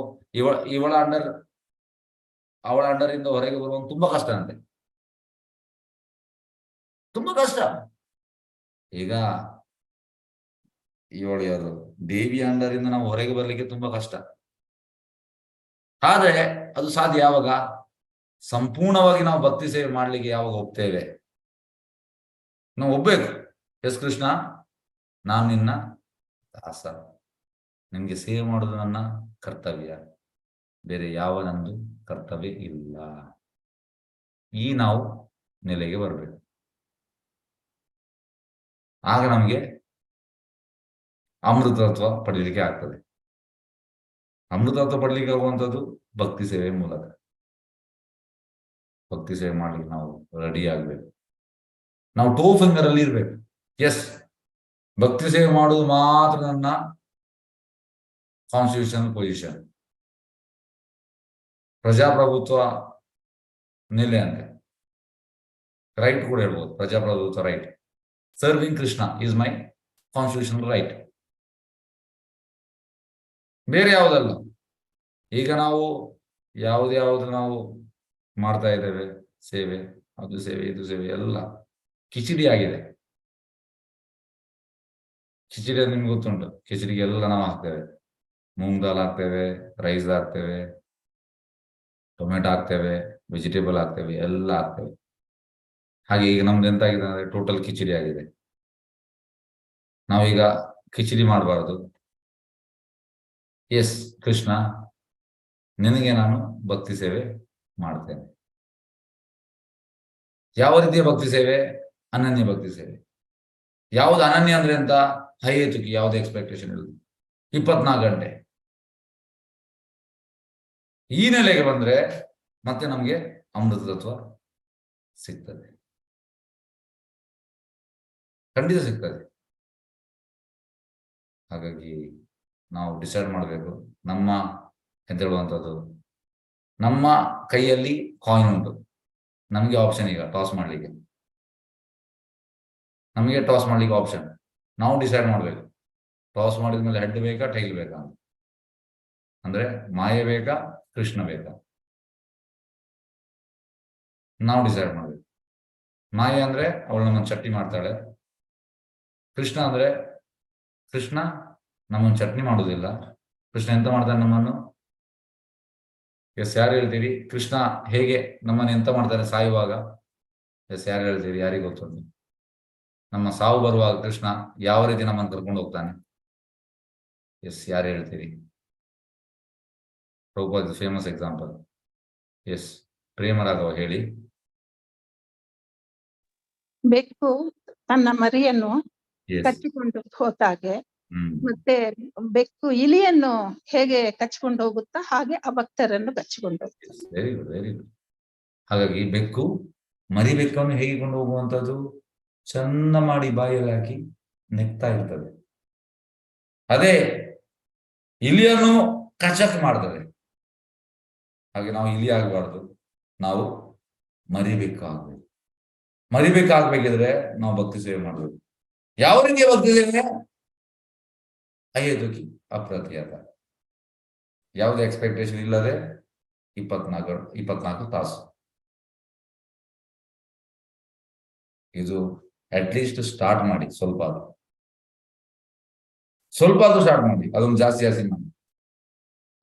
A: ಅವಳ ಅಂಡರಿಂದ ಹೊರಗೆ ಬರುವಾಗ ತುಂಬಾ ಕಷ್ಟ ಅಂತೆ, ತುಂಬಾ ಕಷ್ಟ. ಈಗ ಯಾರು ದೇವಿಯ ಅಂಡರಿಂದ ನಾವು ಹೊರಗೆ ಬರ್ಲಿಕ್ಕೆ ತುಂಬಾ ಕಷ್ಟ. ಆದ್ರೆ ಅದು ಸಾಧ್ಯ ಯಾವಾಗ? ಸಂಪೂರ್ಣವಾಗಿ ನಾವು ಭಕ್ತಿ ಸೇವೆ ಮಾಡ್ಲಿಕ್ಕೆ ಯಾವಾಗ ಹೋಗ್ತೇವೆ, ನಾವು ಒಬ್ಬೇಕು. ಎಸ್ ಕೃಷ್ಣ, ನಾನು ನಿನ್ನ ದಾಸ, ನಿಮ್ಗೆ ಸೇವೆ ಮಾಡೋದು ನನ್ನ ಕರ್ತವ್ಯ, ಬೇರೆ ಯಾವ ನಂದು ಕರ್ತವ್ಯ ಇಲ್ಲ. ಈ ನಾವು ನೆಲೆಗೆ ಬರಬೇಕು. ಆಗ ನಮಗೆ ಅಮೃತತ್ವ ಪಡೀಲಿಕ್ಕೆ ಆಗ್ತದೆ. ಅಮೃತತ್ವ ಪಡಲಿಕ್ಕೆ ಆಗುವಂಥದ್ದು ಭಕ್ತಿ ಸೇವೆ ಮೂಲಕ. ಭಕ್ತಿ ಸೇವೆ ಮಾಡ್ಲಿಕ್ಕೆ ನಾವು ರೆಡಿ ಆಗ್ಬೇಕು. ನಾವು ಟೋ ಫಿಂಗರ್ ಅಲ್ಲಿ ಇರ್ಬೇಕು. ಎಸ್, ಭಕ್ತಿ ಸೇವೆ ಮಾಡುವುದು ಮಾತ್ರ ನನ್ನ ಕಾನ್ಸ್ಟಿಟ್ಯೂಷನಲ್ ಪೊಸಿಷನ್, ಪ್ರಜಾಪ್ರಭುತ್ವ ನೆಲೆ ಅಂತೆ. ರೈಟ್ ಕೂಡ ಹೇಳ್ಬೋದು, ಪ್ರಜಾಪ್ರಭುತ್ವ right. Serving Krishna is my constitutional right, ಬೇರೆ ಯಾವುದಲ್ಲ. ಈಗ ನಾವು ಯಾವ್ದು ನಾವು ಮಾಡ್ತಾ ಇದ್ದೇವೆ ಸೇವೆ, ಅದು ಸೇವೆ ಇದು ಸೇವೆ ಎಲ್ಲ ಕಿಚಡಿ ಆಗಿದೆ. ಕಿಚಡಿ ನಿಮ್ಗೆ ಗೊತ್ತುಂಟು. ಕಿಚಡಿಗೆ ಎಲ್ಲ ನಾವು ಹಾಕ್ತೇವೆ, ಮೂಂಗ್ ದಾಲ್ ಹಾಕ್ತೇವೆ, ರೈಸ್ ಹಾಕ್ತೇವೆ, ಟೊಮೆಟೊ ಹಾಕ್ತೇವೆ, ವೆಜಿಟೇಬಲ್ ಹಾಕ್ತೇವೆ, ಎಲ್ಲ ಹಾಕ್ತೇವೆ. ಹಾಗೆ ಈಗ ನಮ್ದು ಎಂತ ಆಗಿದೆ ಅಂದ್ರೆ ಟೋಟಲ್ ಕಿಚಡಿ ಆಗಿದೆ. ನಾವೀಗ ಕಿಚಡಿ ಮಾಡಬಾರ್ದು. ಎಸ್ ಕೃಷ್ಣ, ನಿನಗೆ ನಾನು ಭಕ್ತಿ ಸೇವೆ ಮಾಡ್ತೇನೆ. ಯಾವ ರೀತಿಯ ಭಕ್ತಿ ಸೇವೆ? ಅನನ್ಯ ಭಕ್ತಿ ಸೇವೆ. ಯಾವ್ದು ಅನನ್ಯ ಅಂದ್ರೆ ಅಂತ? ಹೈಯೇತುಕಿ, ಯಾವುದೇ ಎಕ್ಸ್ಪೆಕ್ಟೇಷನ್ ಇರುವುದು, 24 ಗಂಟೆ. ಈ ನೆಲೆಗೆ ಬಂದ್ರೆ ಮತ್ತೆ ನಮ್ಗೆ ಅಮೃತ ತತ್ವ ಸಿಗ್ತದೆ, ಖಂಡಿತ ಸಿಗ್ತದೆ. ಹಾಗಾಗಿ ನಾವು ಡಿಸೈಡ್ ಮಾಡಬೇಕು. ನಮ್ಮ ಎಂತ ಹೇಳುವಂಥದ್ದು, ನಮ್ಮ ಕೈಯಲ್ಲಿ ಕಾಯಿನ್ ಉಂಟು, ನಮಗೆ ಆಪ್ಷನ್ ಈಗ ಟಾಸ್ ಮಾಡ್ಲಿಕ್ಕೆ, ನಮಗೆ ಟಾಸ್ ಮಾಡ್ಲಿಕ್ಕೆ ಆಪ್ಷನ್. ನಾವು ಡಿಸೈಡ್ ಮಾಡ್ಬೇಕು, ಟಾಸ್ ಮಾಡಿದ್ಮೇಲೆ ಹೆಡ್ ಬೇಕಾ ಟೈಲ್ ಬೇಕಾ ಅಂತ. ಅಂದ್ರೆ ಮಾಯೆ ಬೇಕಾ ಕೃಷ್ಣ ಬೇಕಾ, ನಾವು ಡಿಸೈಡ್ ಮಾಡ್ಬೇಕು. ಮಾಯೆ ಅಂದ್ರೆ ಅವಳು ನಮ್ಮನ್ನು ಚಟ್ನಿ ಮಾಡ್ತಾಳೆ. ಕೃಷ್ಣ ಅಂದ್ರೆ ಕೃಷ್ಣ ನಮ್ಮನ್ನು ಚಟ್ನಿ ಮಾಡುವುದಿಲ್ಲ. ಕೃಷ್ಣ ಎಂತ ಮಾಡ್ತಾನೆ ನಮ್ಮನ್ನು? ಎಸ್, ಯಾರು ಹೇಳ್ತೀರಿ? ಕೃಷ್ಣ ಹೇಗೆ ನಮ್ಮನ್ನು ಎಂತ ಮಾಡ್ತಾನೆ ಸಾಯುವಾಗ? ಎಸ್, ಯಾರು ಹೇಳ್ತೀರಿ? ಯಾರಿಗೆ ಗೊತ್ತುಂಟು? ನಮ್ಮ ಸಾವು ಬರುವಾಗ ಕೃಷ್ಣ ಯಾವ ರೀತಿ ನಮ್ಮನ್ನು ಕರ್ಕೊಂಡು ಹೋಗ್ತಾನೆ? ಎಸ್, ಯಾರು ಹೇಳ್ತೀರಿ? Prabhupada famous example. ಎಸ್, ಪ್ರೇಮರಾಘವ ಹೇಳಿ.
C: ಬೆಕ್ಕು ತನ್ನ ಮರಿಯನ್ನು ಕಚ್ಚಿಕೊಂಡು ಹೋದಾಗೆ, ಮತ್ತೆ ಬೆಕ್ಕು ಇಲಿಯನ್ನು ಹೇಗೆ ಕಚ್ಕೊಂಡು ಹೋಗುತ್ತಾ ಹಾಗೆ ಆ ಭಕ್ತರನ್ನು ಕಚ್ಚಿಕೊಂಡು ಹೋಗುತ್ತೆ.
A: Very good, very good. ಹಾಗಾಗಿ ಬೆಕ್ಕು ಮರಿ ಬೆಕ್ಕನ್ನು ಹೇಗೆ ಕೊಂಡು ಹೋಗುವಂಥದ್ದು? ಚಂದ ಮಾಡಿ ಬಾಯಲ್ಲಿ ಹಾಕಿ ನೆಕ್ತಾ ಇರ್ತದೆ. ಅದೇ ಇಲಿಯನ್ನು ಕಚಕ್ ಮಾಡ್ತದೆ. ಹಾಗೆ ನಾವು ಇಲಿ ಆಗಬಾರ್ದು, ನಾವು ಮರಿಬೇಕು ಆಗ್ಬೇಕು. ಮರಿಬೇಕಾಗ್ಬೇಕಿದ್ರೆ ನಾವು ಭಕ್ತಿ ಸೇವೆ ಮಾಡಬೇಕು. ಯಾವ ರೀತಿಯ ಭಕ್ತಿ ಸೇವೆ? ಅಯ್ಯದುಕಿ ಅಪ್ರತಿಹತ, ಯಾವುದೇ ಎಕ್ಸ್ಪೆಕ್ಟೇಷನ್ ಇಲ್ಲದೆ 24 ತಾಸು. ಇದು ಅಟ್ಲೀಸ್ಟ್ ಸ್ಟಾರ್ಟ್ ಮಾಡಿ ಸ್ವಲ್ಪ. ಸ್ವಲ್ಪ ಆದ್ರೂ ಸ್ಟಾರ್ಟ್ ಮಾಡಿ, ಅದೊಂದು ಜಾಸ್ತಿ ಜಾಸ್ತಿ ಮಾಡಿ.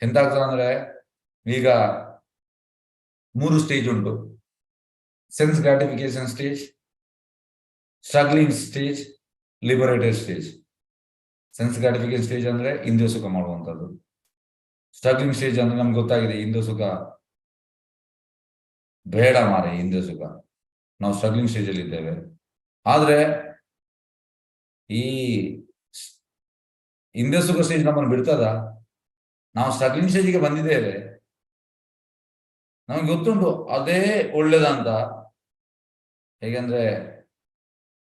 A: ಎಂತ ಆಗ್ತದೆ ಅಂದ್ರೆ, ಈಗ 3 ಸ್ಟೇಜ್ ಉಂಟು: sense gratification stage, struggling stage, liberated stage. Sense gratification stage ಅಂದ್ರೆ ಇಂದ್ರಿಯ ಸುಖ ಮಾಡುವಂಥದ್ದು. ಸ್ಟ್ರಗ್ಲಿಂಗ್ ಸ್ಟೇಜ್ ಅಂದ್ರೆ ನಮ್ಗೆ ಗೊತ್ತಾಗಿದೆ, ಇಂದ್ರಿಯ ಸುಖ ಬೇಡ ಮಾರೆ, ಇಂದ್ರಿಯ ಸುಖ. ನಾವು ಸ್ಟ್ರಗ್ಲಿಂಗ್ ಸ್ಟೇಜ್ ಅಲ್ಲಿ ಇದ್ದೇವೆ. ಆದ್ರೆ ಈ ಇಂದ್ರಿಯ ಸುಖ ಸ್ಟೇಜ್ ನಮ್ಮನ್ನು ಬಿಡ್ತದ? ನಾವು ಸ್ಟ್ರಗ್ಲಿಂಗ್ ಸ್ಟೇಜಿಗೆ ಬಂದಿದ್ದೇವೆ, ನಮ್ಗೆ ಗೊತ್ತುಂಟು ಅದೇ ಒಳ್ಳೇದಂತ. ಹೇಗೆಂದ್ರೆ,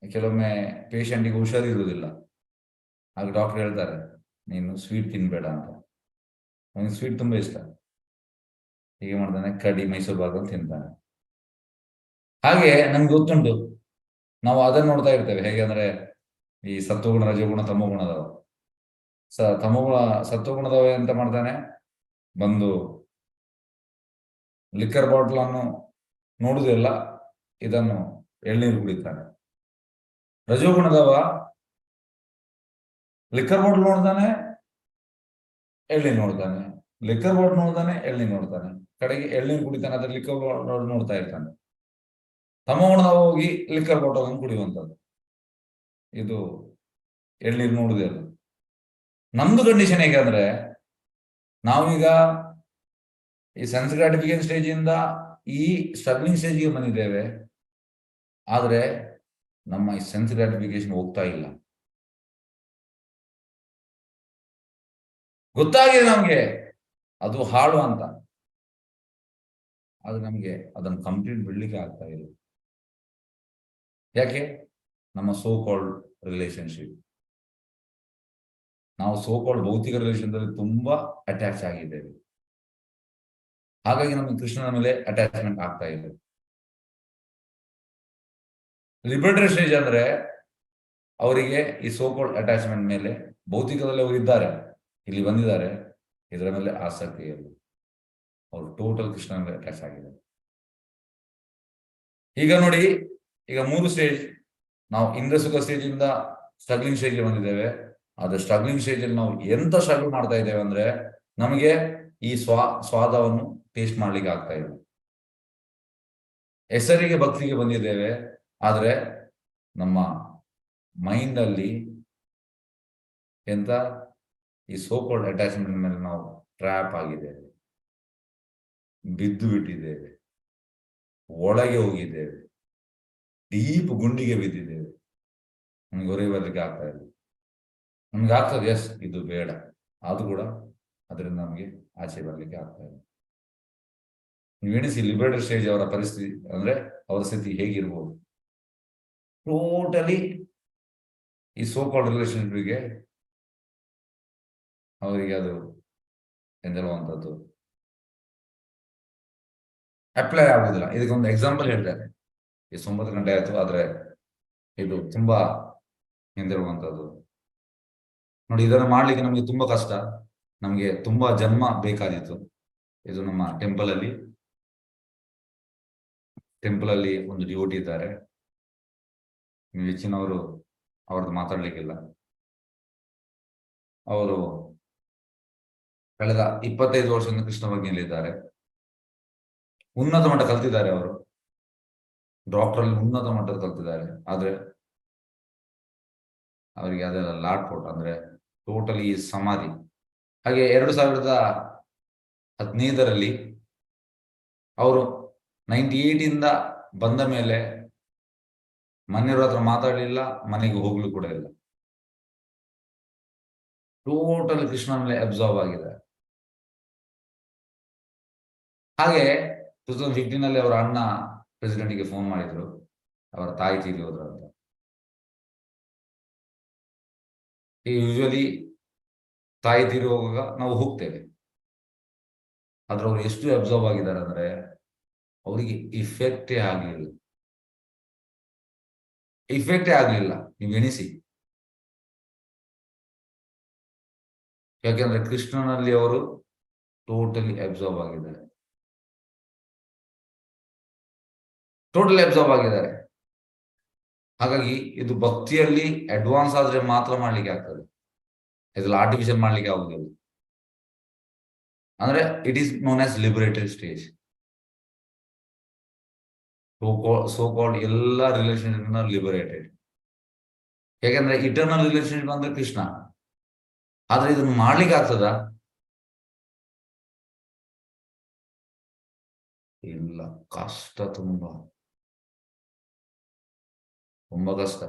A: ಕೆಲವೊಮ್ಮೆ ಪೇಷಂಟಿಗೆ ಹುಷಾರಿರುವುದಿಲ್ಲ, ಆಗ ಡಾಕ್ಟರ್ ಹೇಳ್ತಾರೆ ನೀನು ಸ್ವೀಟ್ ತಿನ್ಬೇಡ ಅಂತ. ಅವನಿಗೆ ಸ್ವೀಟ್ ತುಂಬಾ ಇಷ್ಟ, ಹೀಗೆ ಮಾಡ್ತಾನೆ, ಕಡಿ ಮೈಸೂರು ಭಾಗ ತಿಂತಾನೆ. ಹಾಗೆ ನಮ್ಗೆ ಗೊತ್ತುಂಟು, ನಾವು ಅದನ್ನ ನೋಡ್ತಾ ಇರ್ತೇವೆ. ಹೇಗೆ ಅಂದ್ರೆ, ಈ ಸತ್ವಗುಣ, ರಜಗುಣ, ತಮೋಗುಣದವ. ಸತ್ವಗುಣದವ ಎಂತ ಮಾಡ್ತಾನೆ, ಬಂದು ಲಿಕ್ಕರ್ ಬಾಟ್ಲ್ ಅನ್ನು ನೋಡುದಿಲ್ಲ, ಇದನ್ನು ಎಳ್ನೀರು ಕುಡಿತಾನೆ. ರಜೋಗುಣದವ ಲಿಕ್ಕರ್ ಬಾಟ್ಲ್ ನೋಡ್ತಾನೆ, ಎಳ್ನೀರು ನೋಡ್ತಾನೆ, ಲಿಕ್ಕರ್ ಬಾಟ್ಲ್ ನೋಡ್ತಾನೆ, ಎಳ್ನೀರು ನೋಡ್ತಾನೆ, ಕಡೆಗೆ ಎಳ್ನೀರು ಕುಡಿತಾನೆ, ಅದ್ರ ಲಿಕ್ಕರ್ ಬಾಟ್ಲ್ ನೋಡ್ತಾ ಇರ್ತಾನೆ. ತಮೋಗುಣದವ ಹೋಗಿ ಲಿಕ್ಕರ್ ಬಾಟಲ್ ಅನ್ನು ಕುಡಿಯುವಂಥದ್ದು, ಇದು ಎಳ್ನೀರು ನೋಡುದೇ ಅಲ್ಲ. ನಮ್ದು ಕಂಡೀಷನ್ ಹೇಗೆ ಅಂದ್ರೆ, ನಾವೀಗ ಈ ಸೆನ್ಸ್ ಗ್ರಾಟಿಫಿಕೇಶನ್ ಸ್ಟೇಜ್ ಇಂದ ಈ ಸ್ಟ್ರಗ್ಲಿಂಗ್ ಸ್ಟೇಜ್ಗೆ ಬಂದಿದ್ದೇವೆ. ಆದ್ರೆ ನಮ್ಮ ಈ ಸೆನ್ಸ್ ಗ್ರಾಟಿಫಿಕೇಶನ್ ಹೋಗ್ತಾ ಇಲ್ಲ. ಗೊತ್ತಾಗಿದೆ ನಮ್ಗೆ ಅದು ಹಾಳು ಅಂತ, ಆದ್ರೆ ನಮ್ಗೆ ಅದನ್ನು ಕಂಪ್ಲೀಟ್ ಬಿಡ್ಲಿಕ್ಕೆ ಆಗ್ತಾ ಇಲ್ಲ. ಯಾಕೆ? ನಮ್ಮ ಸೋ ಕಾಲ್ಡ್ ರಿಲೇಶನ್ಶಿಪ್, ನಾವು ಸೋ ಕಾಲ್ಡ್ ಭೌತಿಕ ರಿಲೇಶನ್ದಲ್ಲಿ ತುಂಬಾ ಅಟ್ಯಾಚ್ ಆಗಿದ್ದೇವೆ. ಹಾಗಾಗಿ ನಮಗೆ ಕೃಷ್ಣನ ಮೇಲೆ ಅಟ್ಯಾಚ್ಮೆಂಟ್ ಆಗ್ತಾ ಇದೆ. ಲಿಬರೇಟರಿ ಸ್ಟೇಜ್ ಅಂದ್ರೆ ಅವರಿಗೆ ಈ ಸೋ ಕಾಲ್ಡ್ ಅಟ್ಯಾಚ್ಮೆಂಟ್ ಮೇಲೆ, ಭೌತಿಕದಲ್ಲಿ ಅವರು ಇದ್ದಾರೆ, ಇಲ್ಲಿ ಬಂದಿದ್ದಾರೆ, ಇದರ ಮೇಲೆ ಆಸಕ್ತಿ ಇಲ್ಲ. ಅವರು ಟೋಟಲ್ ಕೃಷ್ಣನ ಮೇಲೆ ಅಟ್ಯಾಚ್ ಆಗಿದ್ದಾರೆ. ಈಗ ನೋಡಿ, ಈಗ 3 ಸ್ಟೇಜ್, ನಾವು ಇಂದ್ರಿಯ ಸುಖ ಸ್ಟೇಜ್ ಇಂದ ಸ್ಟ್ರಗ್ಲಿಂಗ್ ಸ್ಟೇಜ್ಗೆ ಬಂದಿದ್ದೇವೆ. ಆದ್ರೆ ಸ್ಟ್ರಗ್ಲಿಂಗ್ ಸ್ಟೇಜ್ ಅಲ್ಲಿ ನಾವು ಎಂತ ಸ್ಟ್ರಗಲ್ ಮಾಡ್ತಾ ಇದ್ದೇವೆ ಅಂದ್ರೆ, ನಮಗೆ ಈ ಸ್ವಾದವನ್ನು ಟೇಸ್ಟ್ ಮಾಡ್ಲಿಕ್ಕೆ ಆಗ್ತಾ ಇಲ್ಲ. ಹೆಸರಿಗೆ ಭಕ್ತಿಗೆ ಬಂದಿದ್ದೇವೆ, ಆದ್ರೆ ನಮ್ಮ ಮೈಂಡ್ ಅಲ್ಲಿ ಎಂತ ಈ ಸೋ ಕಾಲ್ಡ್ ಅಟ್ಯಾಚ್ಮೆಂಟ್ ಮೇಲೆ ನಾವು ಟ್ರ್ಯಾಪ್ ಆಗಿದ್ದೇವೆ, ಬಿದ್ದು ಬಿಟ್ಟಿದ್ದೇವೆ, ಒಳಗೆ ಹೋಗಿದ್ದೇವೆ, ಡೀಪ್ ಗುಂಡಿಗೆ ಬಿದ್ದಿದ್ದೇವೆ. ನಮ್ಗೆ ಹೊರಗೆ ಬರ್ಲಿಕ್ಕೆ ಆಗ್ತಾ ಇಲ್ಲ. ನಮ್ಗೆ ಆಗ್ತದೆ, ಎಸ್ ಇದು ಬೇಡ, ಅದು ಕೂಡ ಅದರಿಂದ ನಮಗೆ ಆಚೆ ಬರ್ಲಿಕ್ಕೆ ಆಗ್ತಾ ಇಲ್ಲ. ನೀವು ಎಣಿಸಿ ಲಿಬರೇಟರಿ ಸ್ಟೇಜ್ ಅವರ ಪರಿಸ್ಥಿತಿ ಅಂದ್ರೆ, ಅವರ ಸ್ಥಿತಿ ಹೇಗಿರ್ಬೋದು. ಟೋಟಲಿ ಈ ಸೋ ಕಾಲ್ಡ್ ರಿಲೇಶನ್ಶಿಪ್ಗೆ ಅವರಿಗೆ ಅದು ಎಂದೇಳುವಂಥದ್ದು ಅಪ್ಲೈ ಆಗುದಿಲ್ಲ. ಇದಕ್ಕೊಂದು ಎಕ್ಸಾಂಪಲ್ ಹೇಳ್ತಾರೆ. ಈ 9 ಗಂಟೆ ಆಯ್ತು, ಆದ್ರೆ ಇದು ತುಂಬಾ ಎಂದಿರುವಂಥದ್ದು ನೋಡಿ. ಇದನ್ನು ಮಾಡ್ಲಿಕ್ಕೆ ನಮ್ಗೆ ತುಂಬಾ ಕಷ್ಟ, ನಮ್ಗೆ ತುಂಬಾ ಜನ್ಮ ಬೇಕಾದಿತ್ತು. ಇದು ನಮ್ಮ ಟೆಂಪಲ್ ಅಲ್ಲಿ ಒಂದು ಡಿವೋಟಿ ಇದ್ದಾರೆ. ನೀವು ಹೆಚ್ಚಿನವರು ಅವ್ರದ್ದು ಮಾತಾಡ್ಲಿಕ್ಕಿಲ್ಲ. ಅವರು ಕಳೆದ 25 ವರ್ಷದಿಂದ ಕೃಷ್ಣ ಭಕ್ತಿಯಲ್ಲಿದ್ದಾರೆ. ಉನ್ನತ ಮಟ್ಟ ಕಲ್ತಿದ್ದಾರೆ. ಅವರು ಡಾಕ್ಟರ್ ಅಲ್ಲಿ ಉನ್ನತ ಮಟ್ಟದ ಕಲ್ತಿದ್ದಾರೆ. ಆದ್ರೆ ಅವರಿಗೆ ಅದೆಲ್ಲ ಲಾಟ್ ಫೋಟ್ ಅಂದ್ರೆ ಟೋಟಲಿ ಸಮಾಧಿ. ಹಾಗೆ 2015ರಲ್ಲಿ ಅವರು 98 ಇಂದ ಬಂದ ಮೇಲೆ ಮನೆಯವ್ರ ಹತ್ರ ಮಾತಾಡಲಿಲ್ಲ, ಮನೆಗೆ ಹೋಗ್ಲು ಕೂಡ ಇಲ್ಲ. ಟೋಟಲ್ ಕೃಷ್ಣ ಮೇಲೆ ಅಬ್ಸಾರ್ವ್ ಆಗಿದೆ. ಹಾಗೆ 2015ನಲ್ಲಿ ಅವರ ಅಣ್ಣ ಪ್ರೆಸಿಡೆಂಟ್ಗೆ ಫೋನ್ ಮಾಡಿದ್ರು, ಅವರ ತಾಯಿ ತೀರಿ ಹೋದ್ರು ಅಂತ. ಯೂಶುವಲಿ ತಾಯಿ ತೀರಿ ಹೋಗುವಾಗ ನಾವು ಹೋಗ್ತೇವೆ, ಆದ್ರೆ ಅವ್ರು ಎಷ್ಟು ಅಬ್ಸರ್ವ್ ಆಗಿದ್ದಾರೆ ಅಂದ್ರೆ ಅವರಿಗೆ ಇಫೆಕ್ಟೇ ಆಗ್ಲಿಲ್ಲ. ನೀವು ಎಣಿಸಿ. ಯಾಕೆಂದ್ರೆ ಕೃಷ್ಣನಲ್ಲಿ ಅವರು ಟೋಟಲಿ ಅಬ್ಸರ್ವ್ ಆಗಿದ್ದಾರೆ. ಹಾಗಾಗಿ ಇದು ಭಕ್ತಿಯಲ್ಲಿ ಅಡ್ವಾನ್ಸ್ ಆದ್ರೆ ಮಾತ್ರ ಮಾಡ್ಲಿಕ್ಕೆ ಆಗ್ತದೆ. ಇದ್ರಲ್ಲಿ ಆರ್ಟಿಫಿಷಿಯಲ್ ಮಾಡ್ಲಿಕ್ಕೆ ಆಗುದಿಲ್ಲ. ಅಂದ್ರೆ it is known as liberated stage. So called ಎಲ್ಲ ರಿಲೇಶನ್ಶಿಪ್ ಲಿಬರೇಟೆಡ್. ಯಾಕಂದ್ರೆ ಇಟರ್ನಲ್ ರಿಲೇಶನ್ಶಿಪ್ ಅಂದ್ರೆ ಕೃಷ್ಣ. ಆದ್ರೆ ಇದನ್ನು ಮಾಡ್ಲಿಕ್ಕೆ ಆಗ್ತದ? ಇಲ್ಲ, ಕಷ್ಟ, ತುಂಬಾ ಕಷ್ಟ.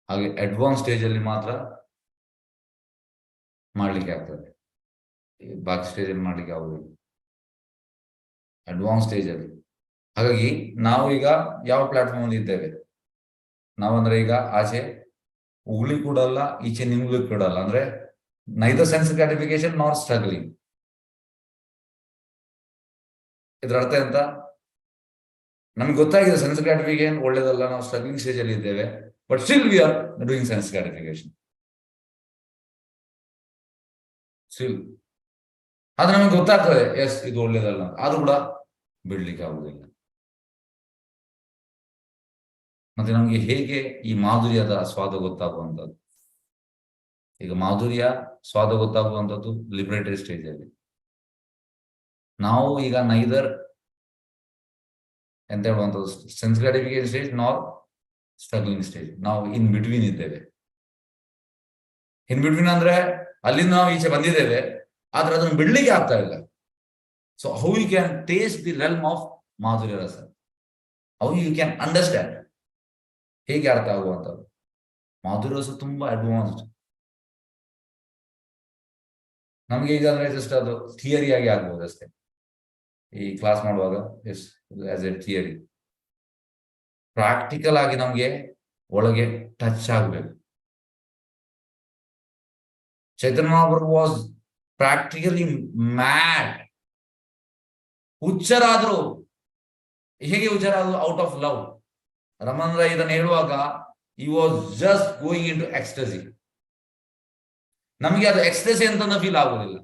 A: ಹಾಗೆ ಅಡ್ವಾನ್ಸ್ ಸ್ಟೇಜ್ ಅಲ್ಲಿ ಮಾತ್ರ ಮಾಡ್ಲಿಕ್ಕೆ ಆಗ್ತದೆ, ಬಾಕಿ ಸ್ಟೇಜ್ ಅಲ್ಲಿ ಮಾಡ್ಲಿಕ್ಕೆ ಆಗುದಿಲ್ಲ, ಅಡ್ವಾನ್ಸ್ ಸ್ಟೇಜ್ ಅಲ್ಲಿ. ಹಾಗಾಗಿ ನಾವು ಈಗ ಯಾವ ಪ್ಲಾಟ್ಫಾರ್ಮ್ ಅಲ್ಲಿ ಇದ್ದೇವೆ? ನಾವಂದ್ರೆ ಈಗ ಆಚೆ ಉಗ್ಲಿ ಕೊಡಲ್ಲ, ಈಚೆ ನಿಮ್ಗ್ಲಿ ಕೊಡಲ್ಲ. ಅಂದ್ರೆ neither sense gratification not struggling. ಇದ್ರ ಅರ್ಥ ಎಂತ? ನಮ್ಗೆ ಗೊತ್ತಾಗಿದೆ ಸೆನ್ಸ್ ಗ್ರಾಟಿಫಿಕೇಶನ್ ಒಳ್ಳೇದಲ್ಲ, ನಾವು ಸ್ಟ್ರಗ್ಲಿಂಗ್ ಸ್ಟೇಜ್ ಅಲ್ಲಿ ಇದ್ದೇವೆ, but still we are doing sense gratification. Still ಆದ್ರೆ ನಮ್ಗೆ ಗೊತ್ತಾಗ್ತದೆ ಎಸ್ ಇದು ಒಳ್ಳೇದಲ್ಲ, ಆದ್ರೂ ಕೂಡ ಬಿಡ್ಲಿಕ್ಕೆ ಆಗುದಿಲ್ಲ. ಮತ್ತೆ ನಮ್ಗೆ ಹೇಗೆ ಈ ಮಾಧುರ್ಯದ ಸ್ವಾದ ಗೊತ್ತಾಗುವಂಥದ್ದು? ಈಗ ಮಾಧುರ್ಯ ಸ್ವಾದ ಗೊತ್ತಾಗುವಂಥದ್ದು ಲಿಬರೇಟೆಡ್ ಸ್ಟೇಜ್ ಅಲ್ಲಿ. ನಾವು ಈಗ ನೈದರ್ ಎಂತ ಹೇಳುವಂಥದ್ದು ಸೆನ್ಸ್ ಗ್ರಾಟಿಫಿಕೇಶನ್ ಸ್ಟೇಜ್ ನಾರ್ ಸ್ಟ್ರಗ್ಲಿಂಗ್ ಸ್ಟೇಜ್. ನಾವು ಇನ್ ಬಿಟ್ವೀನ್ ಇದ್ದೇವೆ. ಇನ್ ಬಿಟ್ವೀನ್ ಅಂದ್ರೆ ಅಲ್ಲಿಂದ ನಾವು ಈಚೆ ಬಂದಿದ್ದೇವೆ, ಆದ್ರೆ ಅದನ್ನು ಬಿಡ್ಲಿಕ್ಕೆ ಆಗ್ತಾ ಇಲ್ಲ. So how you can taste the realm of madhurya rasa? How you can understand? ಹೇಗೆ ಅರ್ಥ ಆಗುವಂಥದ್ದು? ಮಾಧುರ್ಯ ರಸ ತುಂಬಾ ಅಡ್ವಾನ್ಸ್ಡ್. ನಮ್ಗೆ ಈಗ ಅಂದ್ರೆ ಜಸ್ಟ್ ಅದು ಥಿಯರಿ ಆಗಿ ಆಗ್ಬೋದು ಅಷ್ಟೇ. ಈ ಕ್ಲಾಸ್ ಮಾಡುವಾಗ yes as a theory. Practical ಆಗಿ ನಮ್ಗೆ ಒಳಗೆ ಟಚ್ ಆಗ್ಬೇಕು. ಚೈತನ್ಯ ಮಹಾಪ್ರಭು ವಾಸ್ ಪ್ರಾಕ್ಟಿಕಲಿ ಮ್ಯಾಡ್. ಹುಚ್ಚರಾದ್ರು. ಹೇಗೆ ಹುಚ್ಚರಾದ್ರು? Out of love. ರಮಣರ ಇದನ್ನು ಹೇಳುವಾಗ he was just going into ecstasy. ನಮಗೆ ಅದು ಎಕ್ಸ್ಟಸಿ ಅಂತ ಫೀಲ್ ಆಗುದಿಲ್ಲ.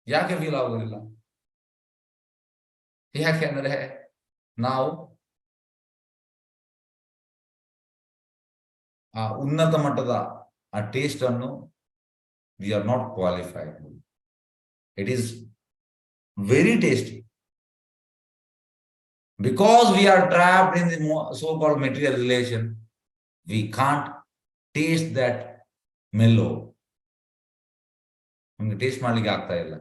A: ಯಾಕೆ ಫೀಲ್ ಆಗುದಿಲ್ಲ? ಯಾಕೆಂದ್ರೆ ನಾವು ಆ ಉನ್ನತ ಮಟ್ಟದ ಆ ಟೇಸ್ಟ್ ಅನ್ನು we are not qualified. It is very tasty. Because we are trapped in the so-called material relation, we can't taste that mellow. ನಮ್ಗೆ ಟೇಸ್ಟ್ ಮಾಡ್ಲಿಕ್ಕೆ ಆಗ್ತಾ ಇಲ್ಲ.